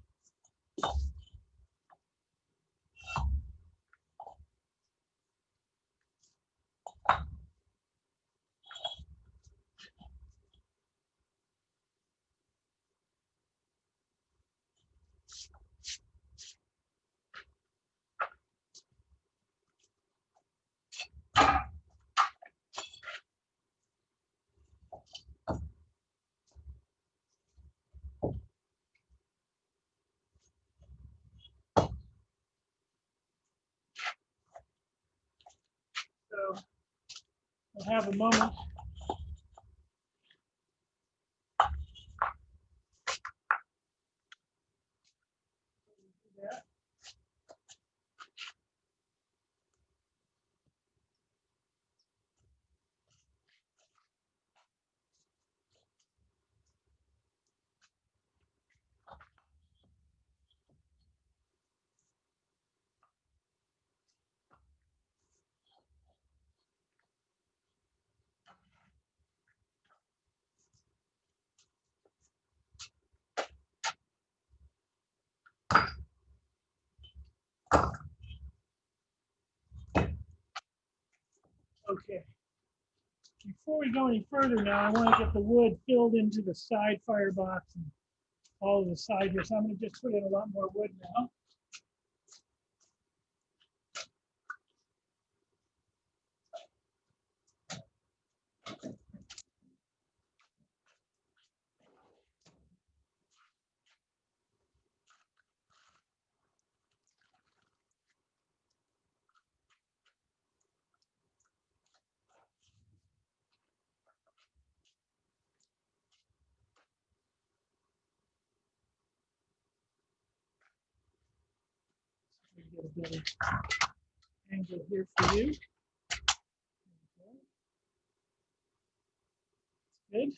So we'll have a moment. Okay. Before we go any further now, I want to get the wood filled into the side firebox and all of the side here. So I'm going to just put in a lot more wood now. Get a better angle here for you. Good.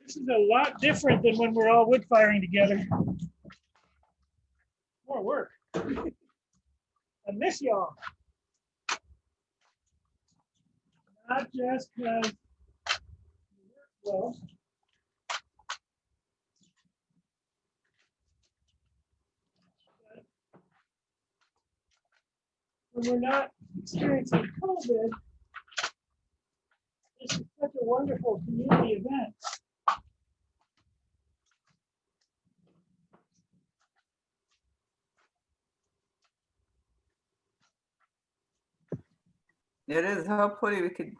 This is a lot different than when we're all wood firing together. More more work. I miss y'all. Not just because you work well. When we're not experiencing COVID, this is such a wonderful community event. It is. Hopefully we could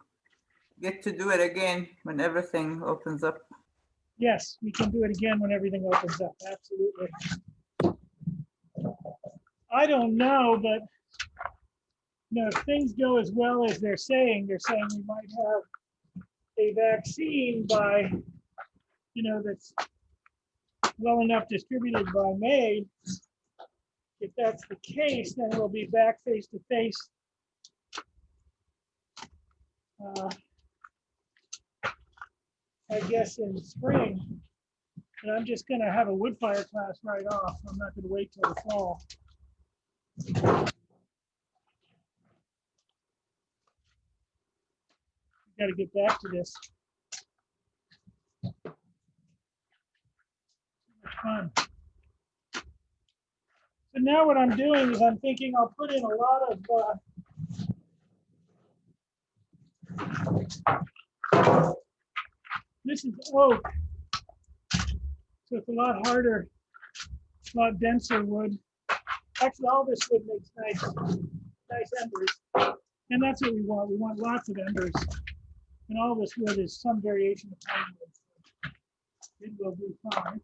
get to do it again when everything opens up. Yes, we can do it again when everything opens up. Absolutely. I don't know, but if things go as well as they're saying we might have a vaccine by, that's well enough distributed by May. If that's the case, then we'll be back face to face. I guess in spring. And I'm just going to have a wood fire class right off. I'm not going to wait till the fall. Got to get back to this. Fun. So now what I'm doing is I'm thinking I'll put in a lot of this is oak, so it's a lot harder, a lot denser wood. Actually, all this wood makes nice embers, and that's what we want. We want lots of embers, and all this wood is some variation of pine wood. So it will do fine.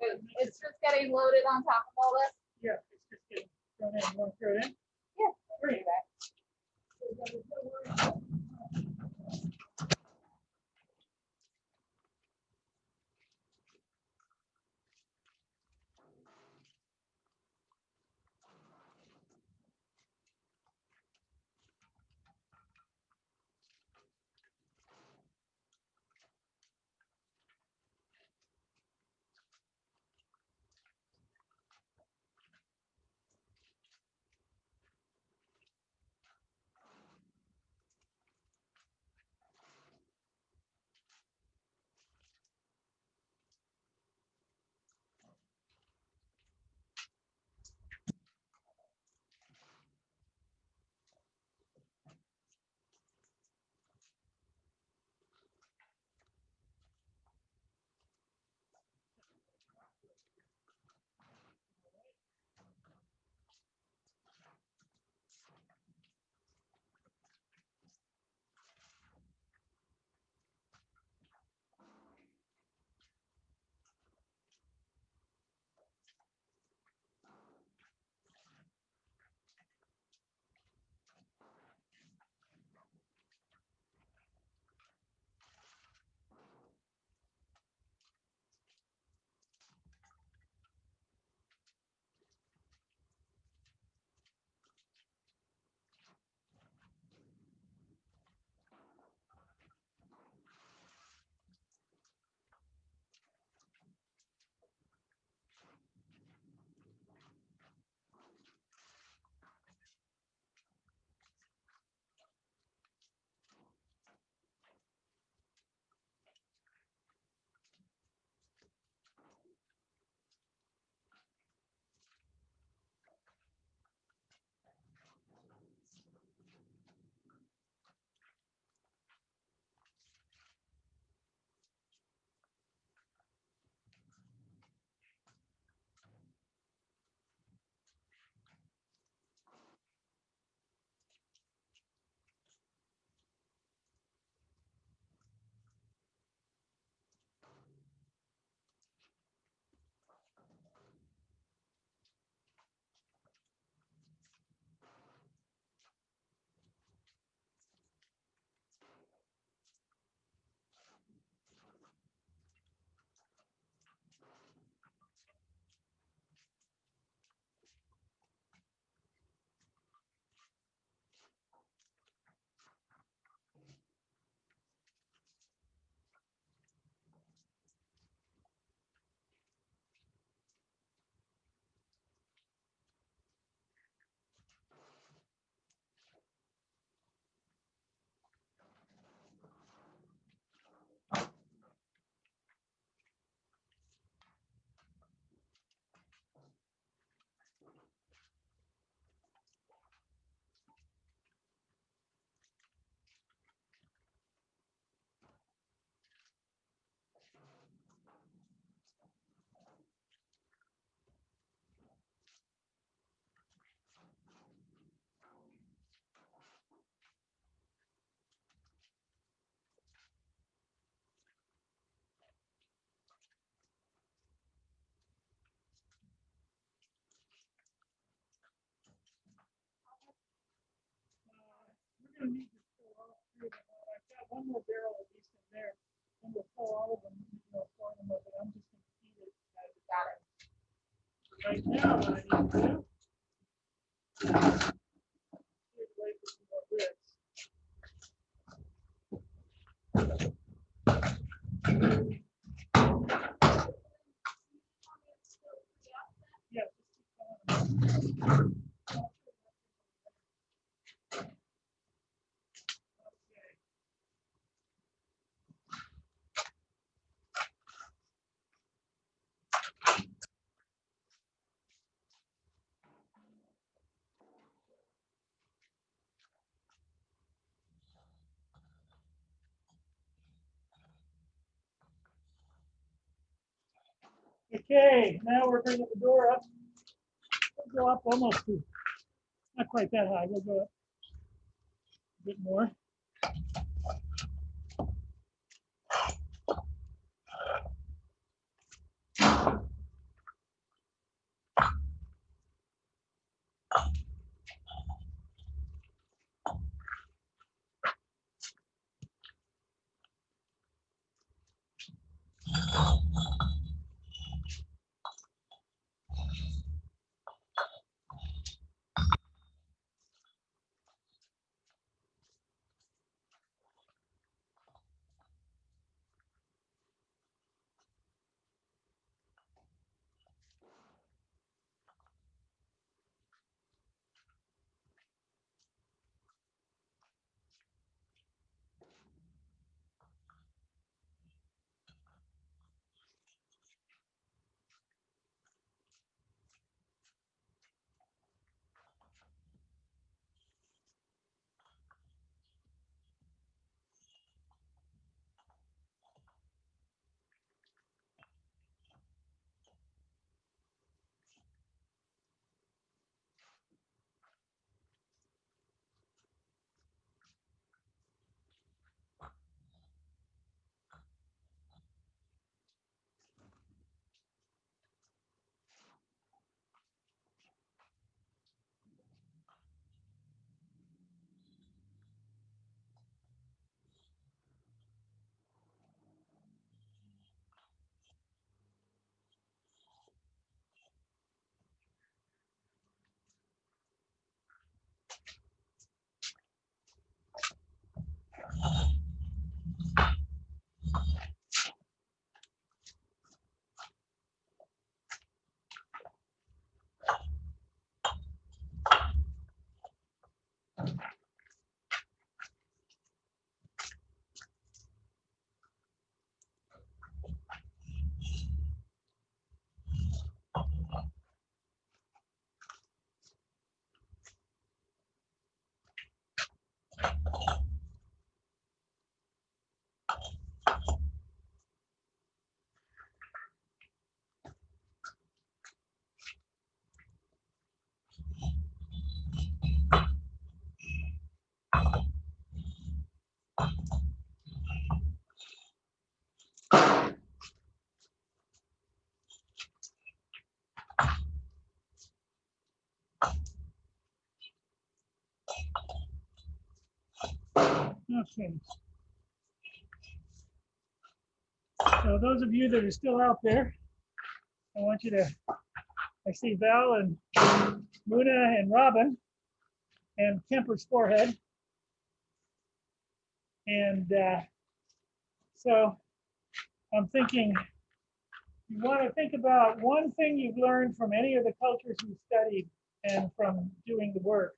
It's just getting loaded on top of all this. Yeah, it's just getting thrown in. You want to throw it in? Yeah, bring it back. We're going to need to pull all three of them out. I've got one more barrel at least in there, and we'll pull all of them, four of them, but I'm just going to feed it as it Got it. right now. What I need to do is wait for some more bricks. Yeah, just keep going. Okay. Okay, now we're bringing the door up. We'll go up almost to, not quite that high. We'll go up a bit more. Okay. So those of you that are still out there, I want you to, I see Val and Muna and Robin and Kemper's forehead. And so I'm thinking, you want to think about one thing you've learned from any of the cultures you studied and from doing the work.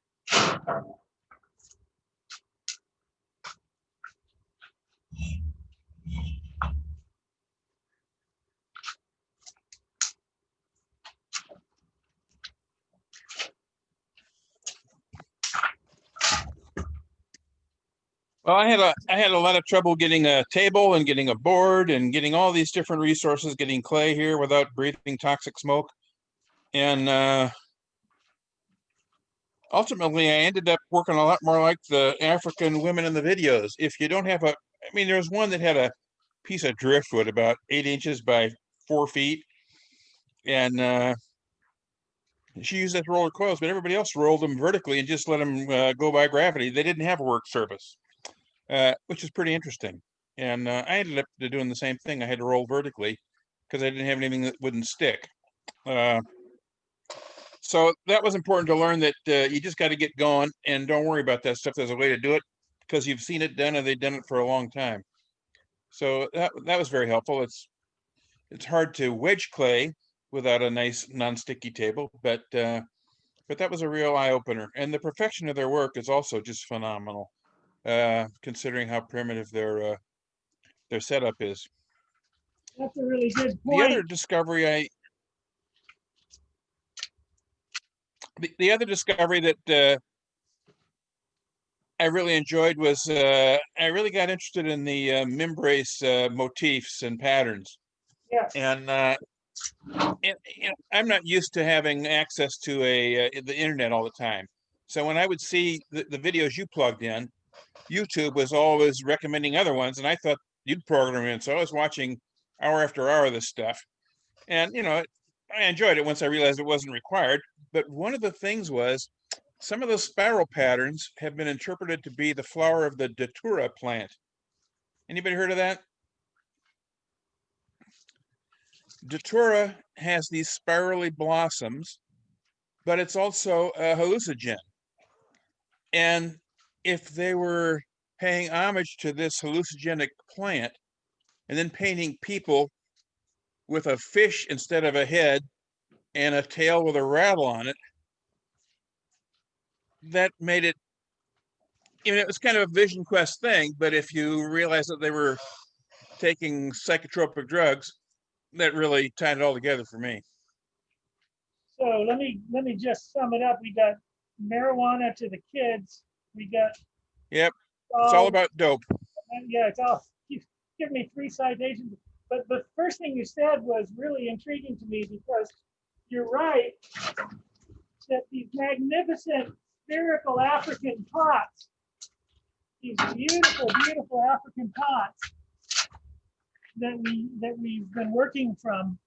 Well, I had a lot of trouble getting a table and getting a board and getting all these different resources, getting clay here without breathing toxic smoke. And ultimately, I ended up working a lot more like the African women in the videos. If you don't have I mean, there was one that had a piece of driftwood about 8 inches by 4 feet. And she used that to roll her coils, but everybody else rolled them vertically and just let them go by gravity. They didn't have a work surface, which is pretty interesting. And I ended up doing the same thing. I had to roll vertically because I didn't have anything that wouldn't stick. So that was important to learn, that you just got to get going and don't worry about that stuff. There's a way to do it because you've seen it done and they've done it for a long time. So that was very helpful. It's hard to wedge clay without a nice non-sticky table, but that was a real eye opener. And the perfection of their work is also just phenomenal, considering how primitive their setup is. That's a really good The other point. discovery the other discovery that I really enjoyed was I really got interested in the membrace motifs and patterns. Yes. And I'm not used to having access to the internet all the time. So when I would see the videos you plugged in, YouTube was always recommending other ones, and I thought you'd program in. So I was watching hour after hour of this stuff, and I enjoyed it once I realized it wasn't required. But one of the things was some of those spiral patterns have been interpreted to be the flower of the datura plant. Anybody heard of that? Datura has these spirally blossoms, but it's also a hallucinogen. And if they were paying homage to this hallucinogenic plant and then painting people with a fish instead of a head and a tail with a rattle on it, that made it, it was kind of a vision quest thing, but if you realize that they were taking psychotropic drugs, that really tied it all together for me. So let me just sum it up. We got marijuana to the kids. We got Yep, it's all about dope. Yeah, it's all. You give me 3 citations, but the first thing you said was really intriguing to me, because you're right that these magnificent spherical African pots, these beautiful, beautiful African pots that we've been working from,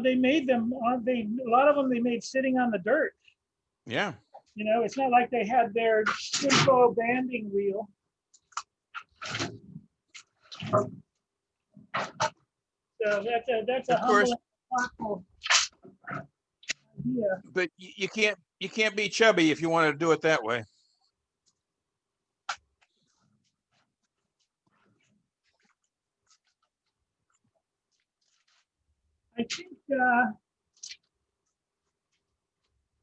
they made them on a lot of them they made sitting on the dirt. Yeah. It's not like they had their Simcoe banding wheel. So that's a humbling, thoughtful idea. But you can't be chubby if you want to do it that way.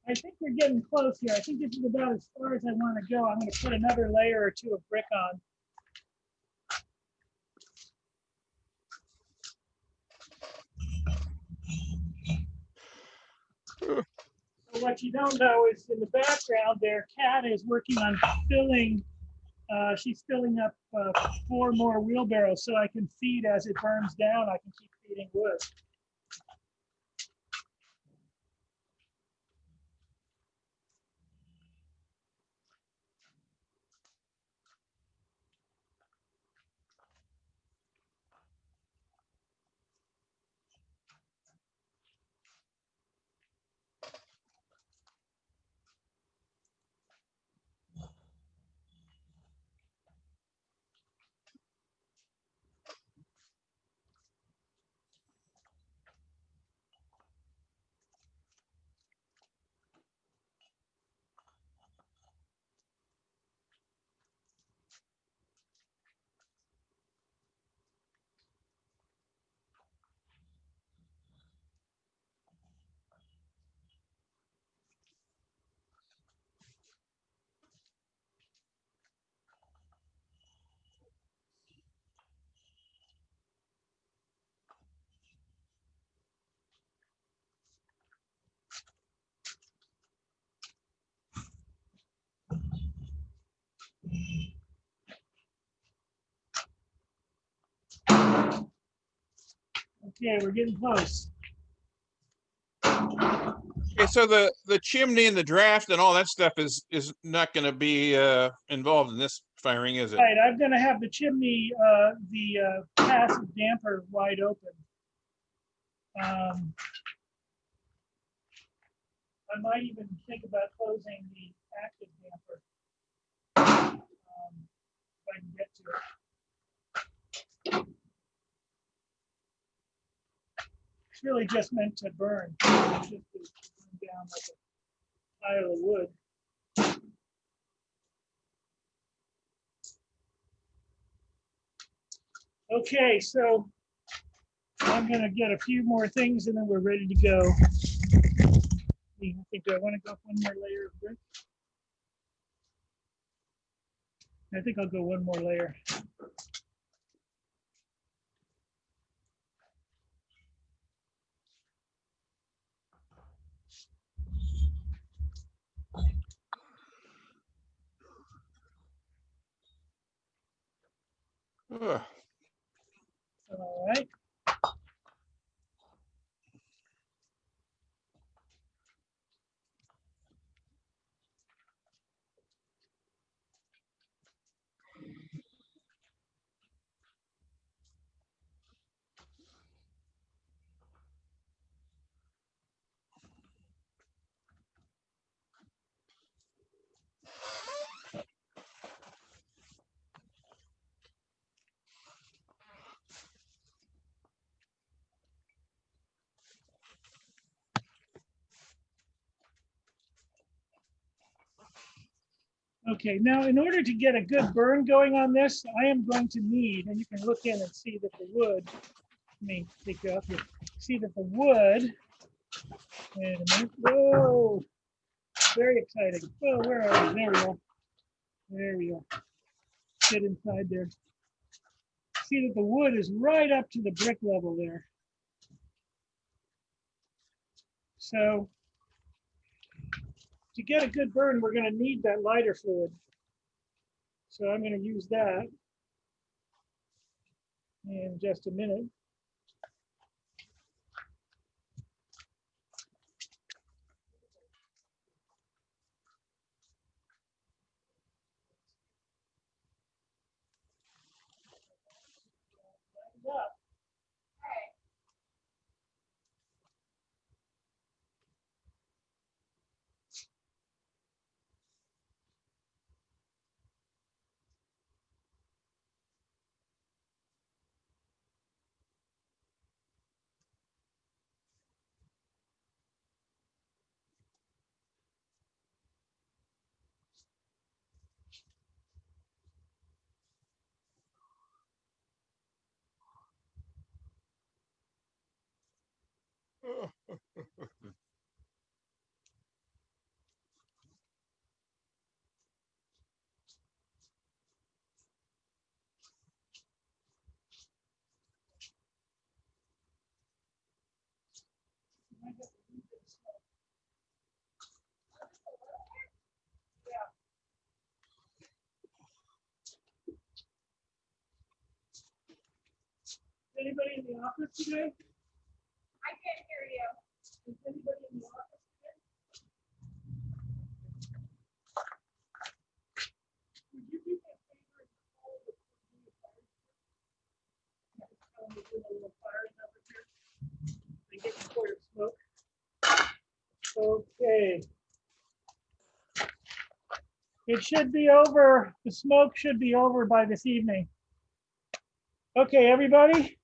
I think we're getting close here. I think this is about as far as I want to go. I'm going to put another layer or 2 of brick on. So what you don't know is in the background there, Kat is working on filling. She's filling up 4 more wheelbarrows so I can feed as it burns down. I can keep feeding wood. Okay, we're getting close. Okay, so the chimney and the draft and all that stuff is not going to be involved in this firing, is it? Right, I'm gonna have the chimney, the passive damper wide open. I might even think about closing the active damper, if I can get to it. It's really just meant to burn. It's just to burn down like a pile of wood. Okay, so I'm gonna get a few more things and then we're ready to go. I think I want to go one more layer of brick. I think I'll go one more layer. Ugh. All right. Okay, now in order to get a good burn going on this, I am going to need, and you can look in and see that the wood, let me take you off here, see that the wood, wait a minute, whoa, very exciting. Oh, where are we? There we are. There we are. Get inside there. See that the wood is right up to the brick level there. So to get a good burn, we're going to need that lighter fluid. So I'm going to use that in just a minute. Anybody in the office today? I can't hear you. Is anybody in the office today? Would you do me a favor and call the fire department? Tell them to do a little fire over here. They get the quart of smoke. Okay. It should be over. The smoke should be over by this evening. Okay, everybody.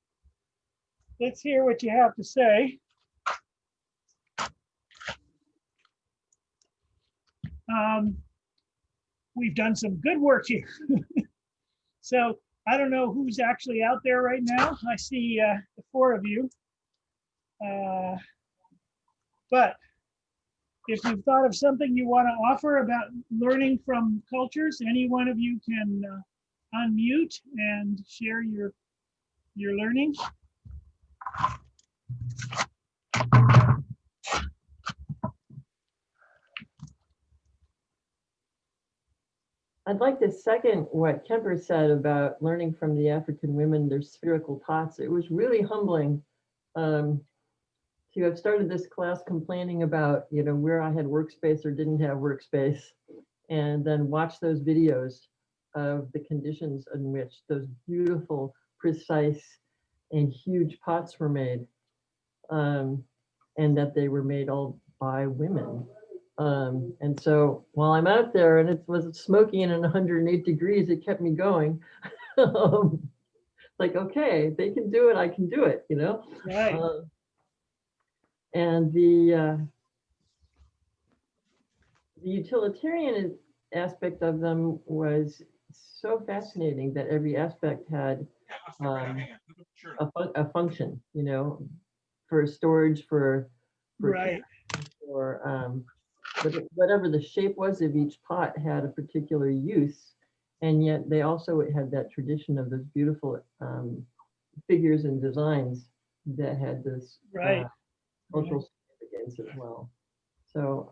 Let's hear what you have to say. We've done some good work here. So I don't know who's actually out there right now. I see the four of you. But if you've thought of something you want to offer about learning from cultures, any one of you can unmute and share your learning. I'd like to second what Kemper said about learning from the African women, their spherical pots. It was really humbling to have started this class complaining about, where I had workspace or didn't have workspace, and then watch those videos of the conditions in which those beautiful, precise, and huge pots were made, and that they were made all by women. And so while I'm out there and it was smoky and 108 degrees, it kept me going. Like, okay, they can do it, I can do it, Right. And the utilitarian aspect of them was so fascinating that every aspect had a function, for storage, for Right. whatever the shape was of each pot had a particular use, and yet they also had that tradition of those beautiful figures and designs that had this Right. cultural significance as well. So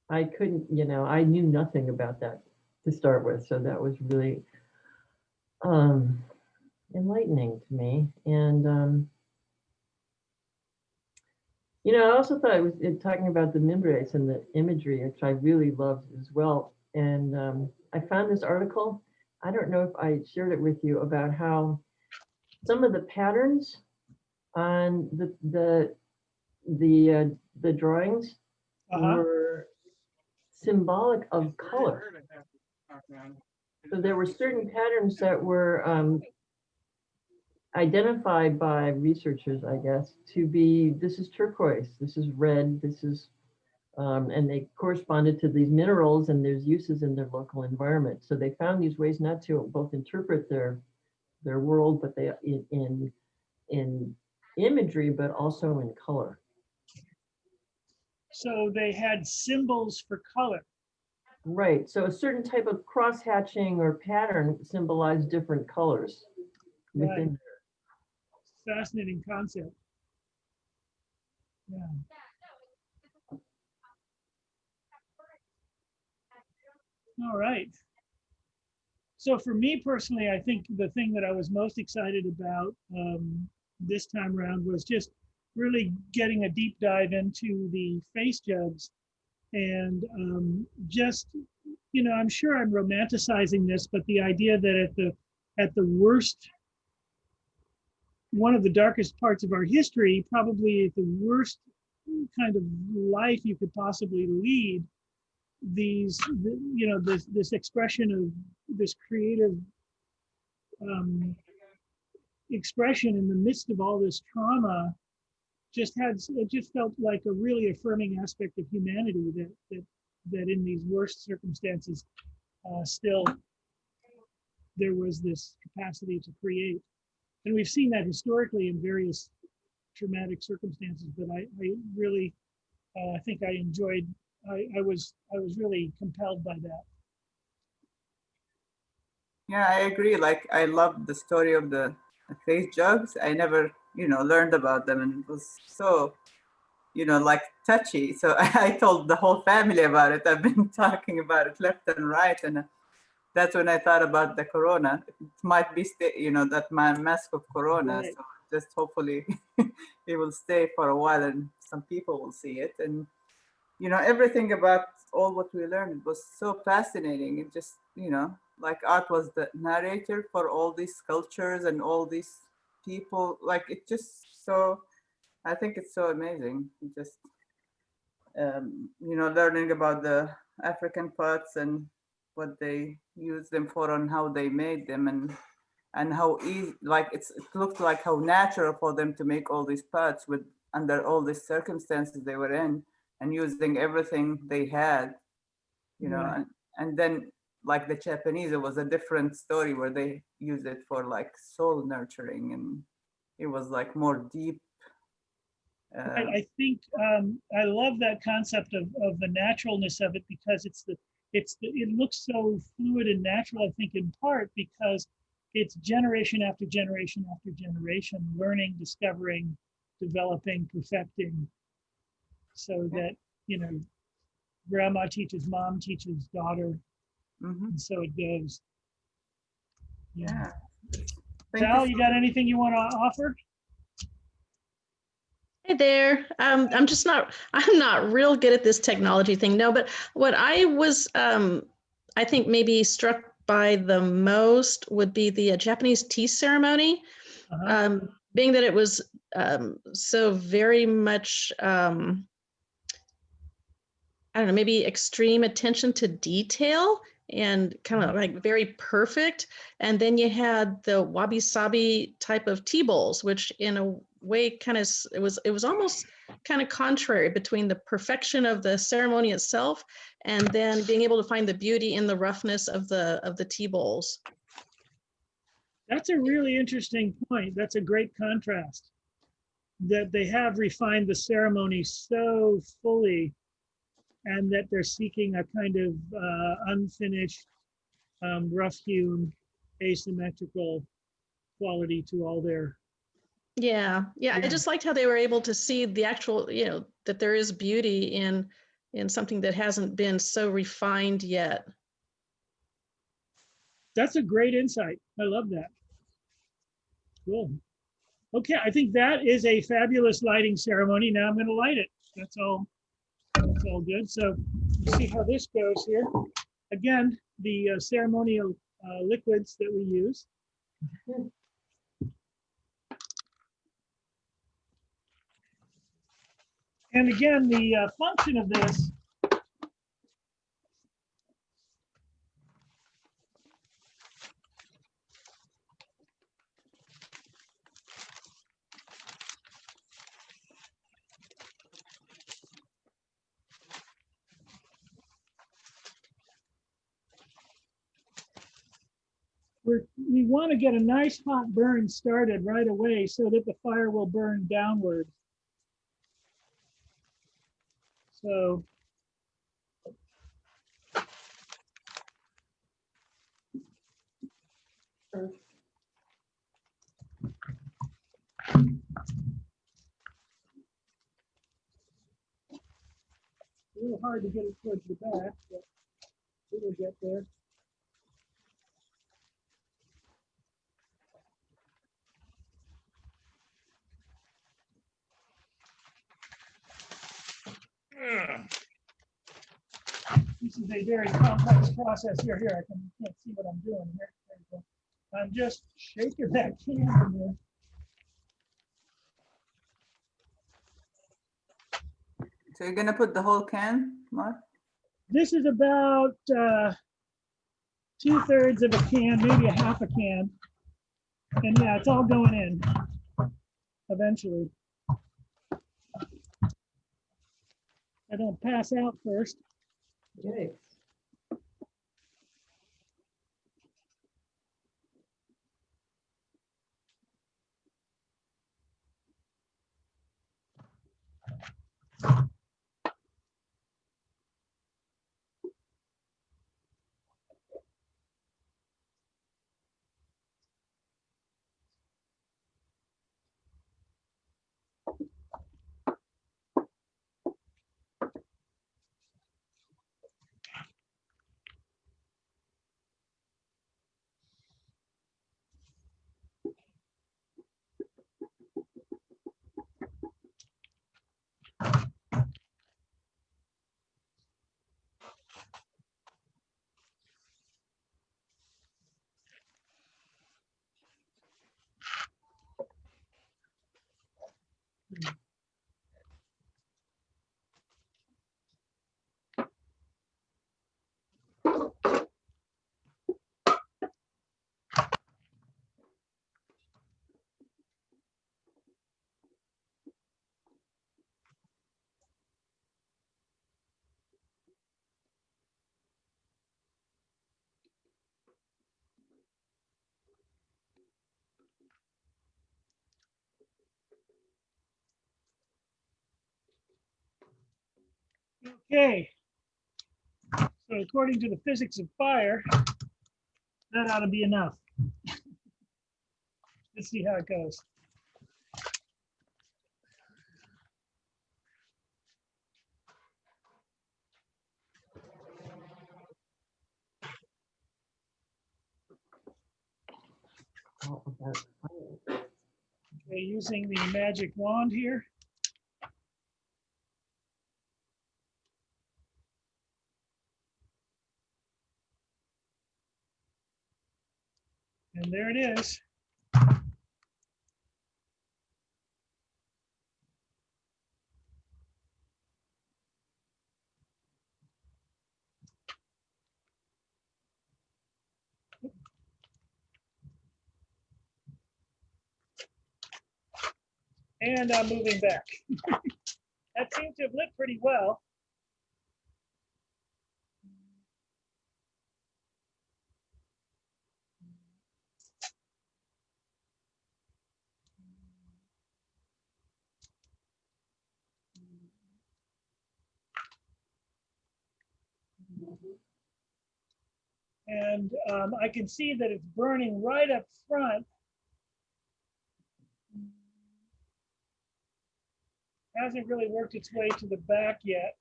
I couldn't, I knew nothing about that to start with, so that was really enlightening to me. And I also thought it was talking about the mimbres and the imagery, which I really loved as well. And I found this article, I don't know if I shared it with you, about how some of the patterns on the drawings were symbolic of color. So there were certain patterns that were identified by researchers, I guess, to be, this is turquoise, this is red, this is, and they corresponded to these minerals and there's uses in their local environment. So they found these ways not to both interpret their world, but they in imagery, but also in color. So they had symbols for color. Right. So a certain type of cross hatching or pattern symbolized different colors within. Right. Fascinating concept. Yeah. All right. So for me personally, I think the thing that I was most excited about this time around was just really getting a deep dive into the face jugs, and just, I'm sure I'm romanticizing this, but the idea that at the worst, one of the darkest parts of our history, probably at the worst kind of life you could possibly lead, this expression of this creative expression in the midst of all this trauma it just felt like a really affirming aspect of humanity, that in these worst circumstances still there was this capacity to create. And we've seen that historically in various traumatic circumstances, but I really I think I enjoyed, I was really compelled by that. Yeah, I agree. Like, I love the story of the face jugs. I never, learned about them, and it was so, like, touchy. So I told the whole family about it. I've been talking about it left and right, and that's when I thought about the corona. It might be, that my mask of corona. Right. So just hopefully it will stay for a while, and some people will see it. And everything about all what we learned was so fascinating. It just, like, art was the narrator for all these sculptures and all these people. Like, it just so, I think it's so amazing. Just, learning about the African pots and what they used them for and how they made them, and how easy, like, it looked like how natural for them to make all these pots with under all these circumstances they were in, and using everything they had, Right. and then, like, the Japanese, it was a different story where they use it for, like, soul nurturing, and it was like more deep. I think I love that concept of the naturalness of it, because it looks so fluid and natural, I think, in part because it's generation after generation after generation, learning, discovering, developing, perfecting, so that, grandma teaches mom, teaches daughter, and so it goes. Yeah. Thank Val, you you so got anything you want to offer? Hey there. I'm not real good at this technology thing. No, but what I was, I think maybe struck by the most would be the Japanese tea ceremony. Uh-huh. Being that it was so very much, I don't know, maybe extreme attention to detail and kind of like very perfect. And then you had the wabi sabi type of tea bowls, which in a way kind of it was almost kind of contrary between the perfection of the ceremony itself and then being able to find the beauty in the roughness of the tea bowls. That's a really interesting point. That's a great contrast, that they have refined the ceremony so fully and that they're seeking a kind of unfinished, rough-hewn, asymmetrical quality to all their. Yeah. I Yeah. just liked how they were able to see the actual, that there is beauty in something that hasn't been so refined yet. That's a great insight. I love that. Cool. Okay, I think that is a fabulous lighting ceremony. Now I'm going to light it. That's all good. So you see how this goes here. Again, the ceremonial liquids that we use. And again, the function of this we want to get a nice hot burn started right away so that the fire will burn downward. So a little hard to get it towards the back, but it'll get there. This is a very complex process here. I can't see what I'm doing here. There we go. I'm just shaking that can in there. So you're gonna put the whole can, Mark? This is about 2/3 of a can, maybe a half a can. And yeah, it's all going in eventually. I don't pass out first. Yikes. Okay. So according to the physics of fire, that ought to be enough. Let's see how it goes. All about fire. Okay, using the magic wand here. And there it is. And I'm moving back. That seems to have lit pretty well. And I can see that it's burning right up front. Hasn't really worked its way to the back yet.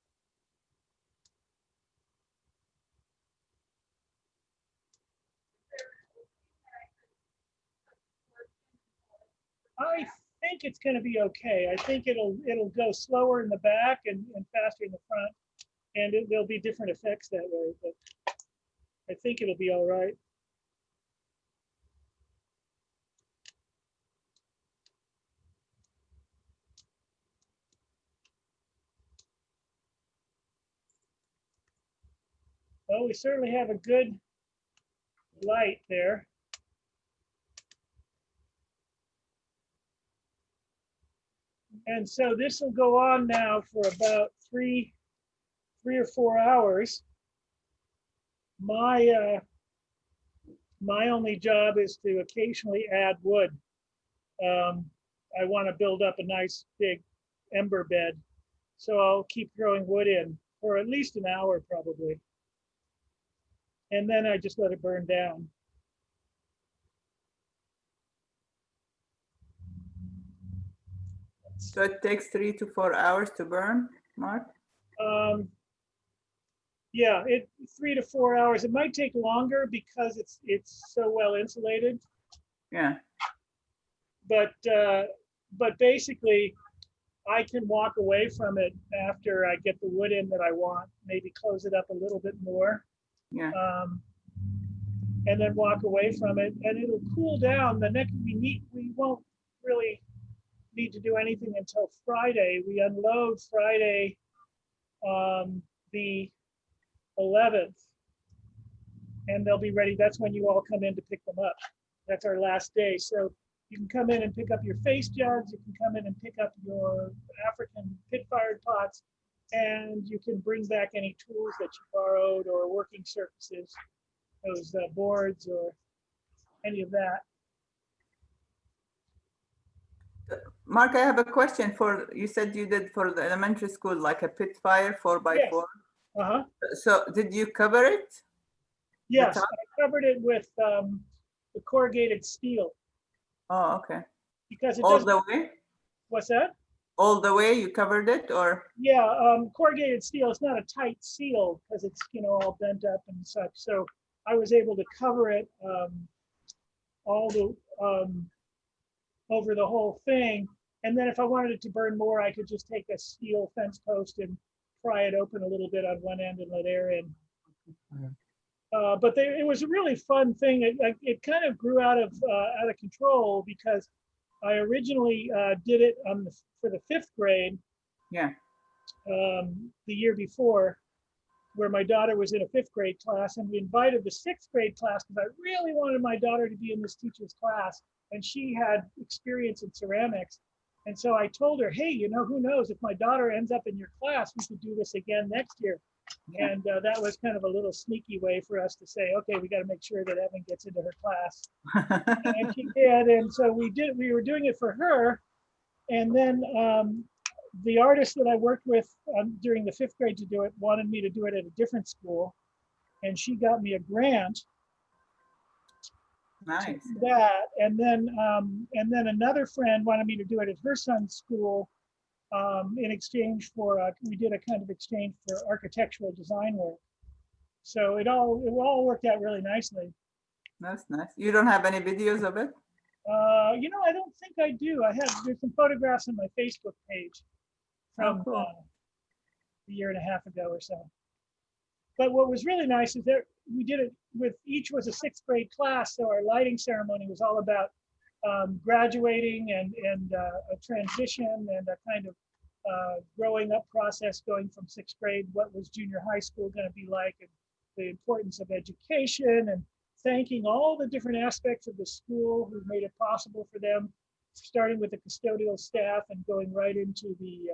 I think it's going to be okay. I think it'll go slower in the back and faster in the front, and there'll be different effects that way. But I think it'll be all right. Well, we certainly have a good light there. And so this will go on now for about three or 4 hours. My only job is to occasionally add wood. I want to build up a nice big ember bed, so I'll keep throwing wood in for at least an hour probably. And then I just let it burn down. So it takes 3 to 4 hours to burn, Mark? Yeah, 3 to 4 hours. It might take longer because it's so well insulated. Yeah. But basically, I can walk away from it after I get the wood in that I want. Maybe close it up a little bit more. Yeah. And then walk away from it, and it'll cool down. The next we won't really need to do anything until Friday. We unload Friday, the 11th, and they'll be ready. That's when you all come in to pick them up. That's our last day. So you can come in and pick up your face jugs. You can come in and pick up your African pit-fired pots, and you can bring back any tools that you borrowed or working surfaces, those boards or any of that. Mark, I have a question for, you said you did for the elementary school, like a pit fire 4x4. Uh-huh. So did you cover it? Yes, I covered it with the corrugated steel. Oh, okay. Because it all doesn't, the way? what's that? All the way you covered it, or? Yeah, corrugated steel is not a tight seal because it's, all bent up and such. So I was able to cover it all the over the whole thing. And then if I wanted it to burn more, I could just take a steel fence post and pry it open a little bit on one end and let air in. But it was a really fun thing. It kind of grew out of control because I originally did it for the 5th grade. Yeah. The year before, where my daughter was in a 5th grade class, and we invited the 6th grade class because I really wanted my daughter to be in this teacher's class, and she had experience in ceramics. And so I told her, hey, who knows, if my daughter ends up in your class, we could do this again next year. Yeah. And that was kind of a little sneaky way for us to say, okay, we got to make sure that Evan gets into her class. And she did. And so we were doing it for her. And then the artist that I worked with during the 5th grade to do it wanted me to do it at a different school. And she got me a grant. Nice. To do that. And then another friend wanted me to do it at her son's school. In exchange for, we did a kind of exchange for architectural design work. So it all worked out really nicely. That's nice. You don't have any videos of it? I don't think I do. There's some photographs on my Facebook page from cool. a year and a half ago or so. But what was really nice is that we did it with, each was a 6th grade class. So our lighting ceremony was all about graduating and a transition and a kind of growing up process, going from 6th grade, what was junior high school going to be like, and the importance of education, and thanking all the different aspects of the school who made it possible for them, starting with the custodial staff and going right into the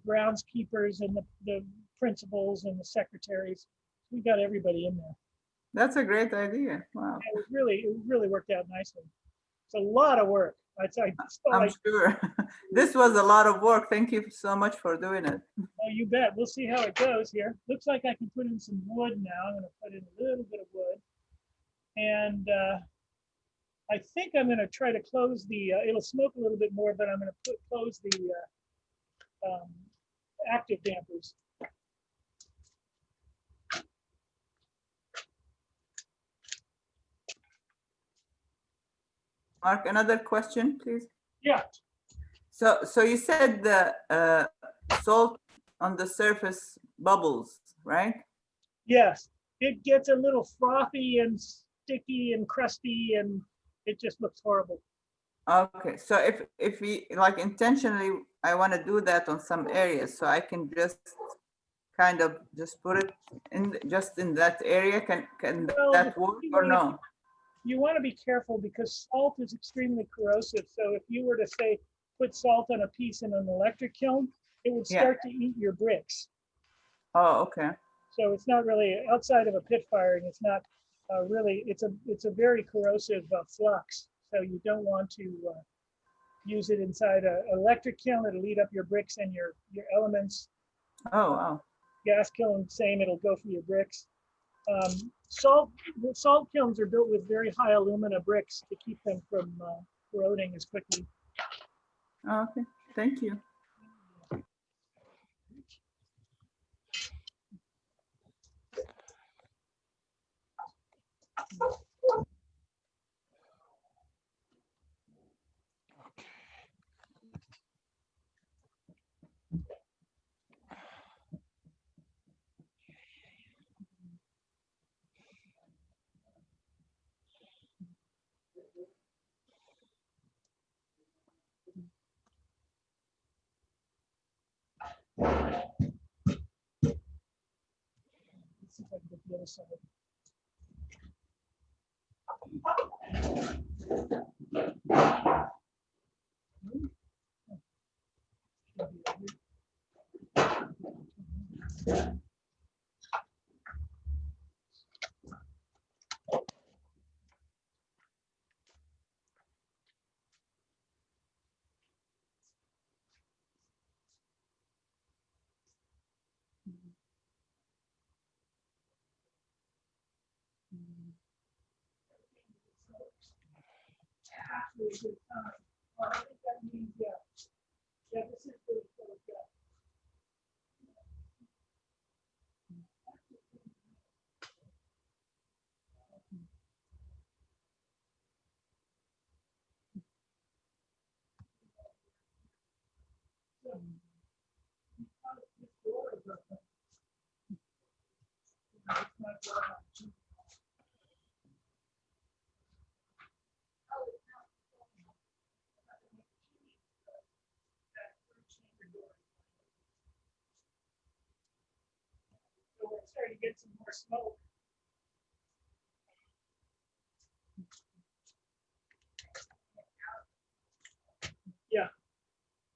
groundskeepers and the principals and the secretaries. We got everybody in there. That's a great idea. Wow. It really worked out nicely. It's a lot of work. I'm sure. This was a lot of work. Thank you so much for doing it. Oh, you bet. We'll see how it goes here. Looks like I can put in some wood now. I'm going to put in a little bit of wood. And I think I'm going to try to close the, it'll smoke a little bit more, but I'm going to close the active dampers. Mark, another question, please. Yeah. So you said the salt on the surface bubbles, right? Yes. It gets a little frothy and sticky and crusty, and it just looks horrible. Okay, so if we like intentionally, I want to do that on some areas, so I can just kind of just put it in just in that area. Can Well, that work or no? You want to be careful because salt is extremely corrosive. So if you were to say put salt on a piece in an electric kiln, it would start to eat your bricks. Oh, okay. So it's not really, outside of a pit firing, it's not really, it's a very corrosive flux. So you don't want to use it inside an electric kiln. It'll eat up your bricks and your elements. Oh, wow. Gas kiln, same, it'll go for your bricks. Salt kilns are built with very high alumina bricks to keep them from corroding as quickly. Oh, okay, thank you. Let's see if I can get the other side. Actually, a good time. I think that means, yeah, this is really close. Yeah. So we're starting to get some more smoke. Yeah,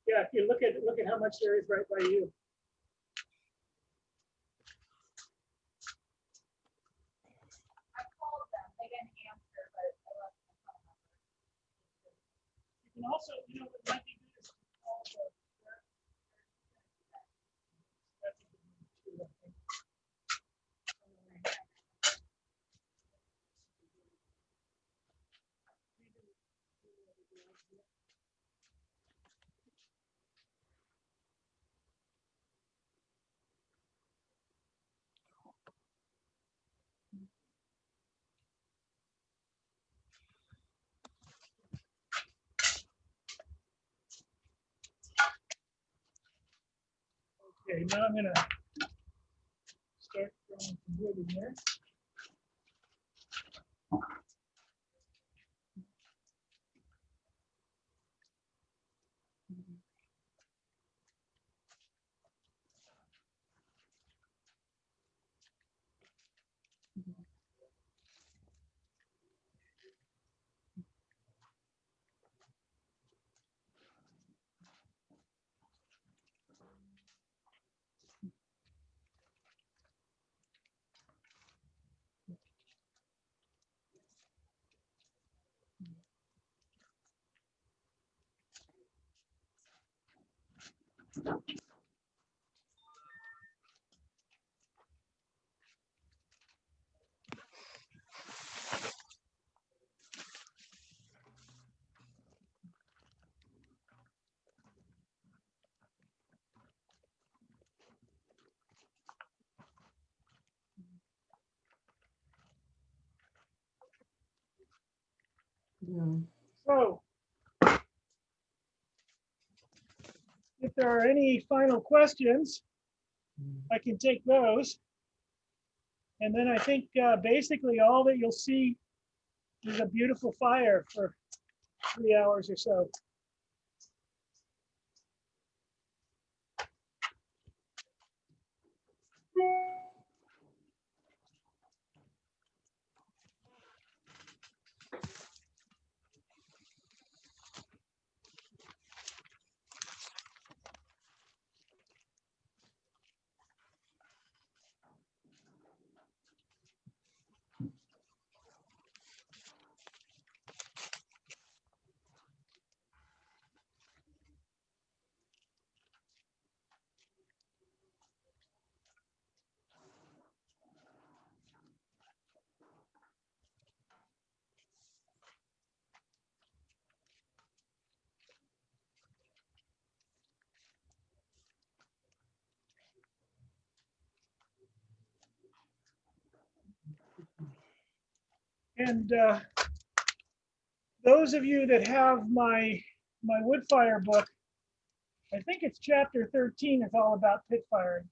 yeah. If you look at how much there is right by you. I called them. They didn't answer, but I left them a phone number. You can also, you know, what might be good is to call the. That's a good one too, I think. Okay, now I'm gonna start from some wood in there. Yeah. So, if there are any final questions, I can take those. And then I think basically all that you'll see is a beautiful fire for 3 hours or so. And those of you that have my wood fire book, I think it's chapter 13 is all about pit firing.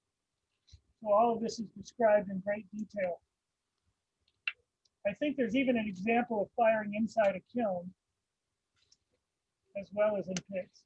So all of this is described in great detail. I think there's even an example of firing inside a kiln as well as in pits.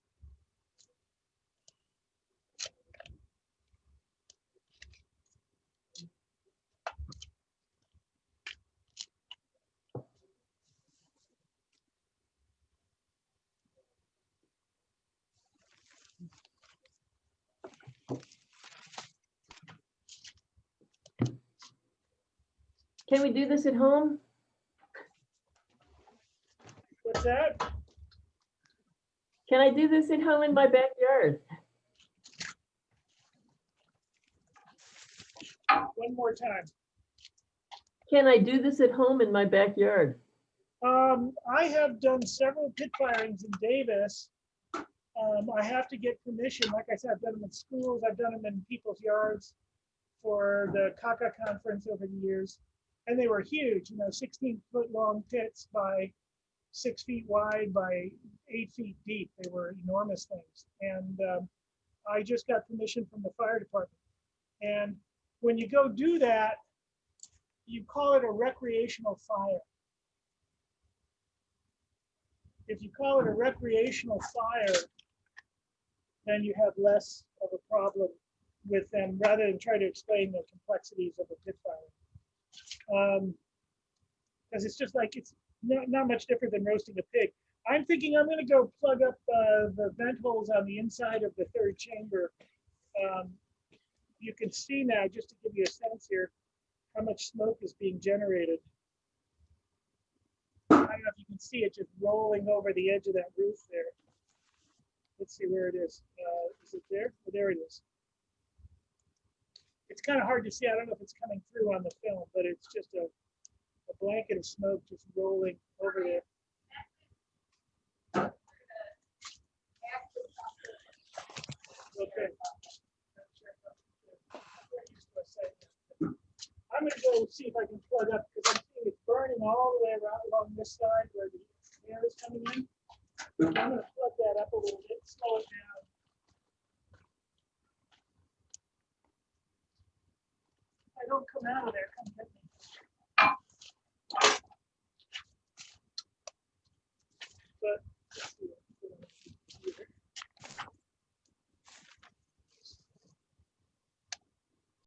Can we do this at home? What's that? Can I do this at home in my backyard? One more time. Can I do this at home in my backyard? I have done several pit firings in Davis. I have to get permission. Like I said, I've done them in schools. I've done them in people's yards for the Kaka conference over the years. And they were huge, 16-foot long pits by 6 feet wide by 8 feet deep. They were enormous things. And I just got permission from the fire department. And when you go do that, you call it a recreational fire. If you call it a recreational fire, then you have less of a problem with them rather than try to explain the complexities of a pit fire. Because it's just like, it's not much different than roasting a pig. I'm thinking I'm going to go plug up the vent holes on the inside of the third chamber. You can see now, just to give you a sense here, how much smoke is being generated. I don't know if you can see it just rolling over the edge of that roof there. Let's see where it is. Is it there? Oh, there it is. It's kind of hard to see. I don't know if it's coming through on the film, but it's just a blanket of smoke just rolling over there. Okay. I'm going to go see if I can plug up because I'm seeing it's burning all the way around along this side where the air is coming in. I'm going to plug that up a little bit, slow it down. I don't come out of there.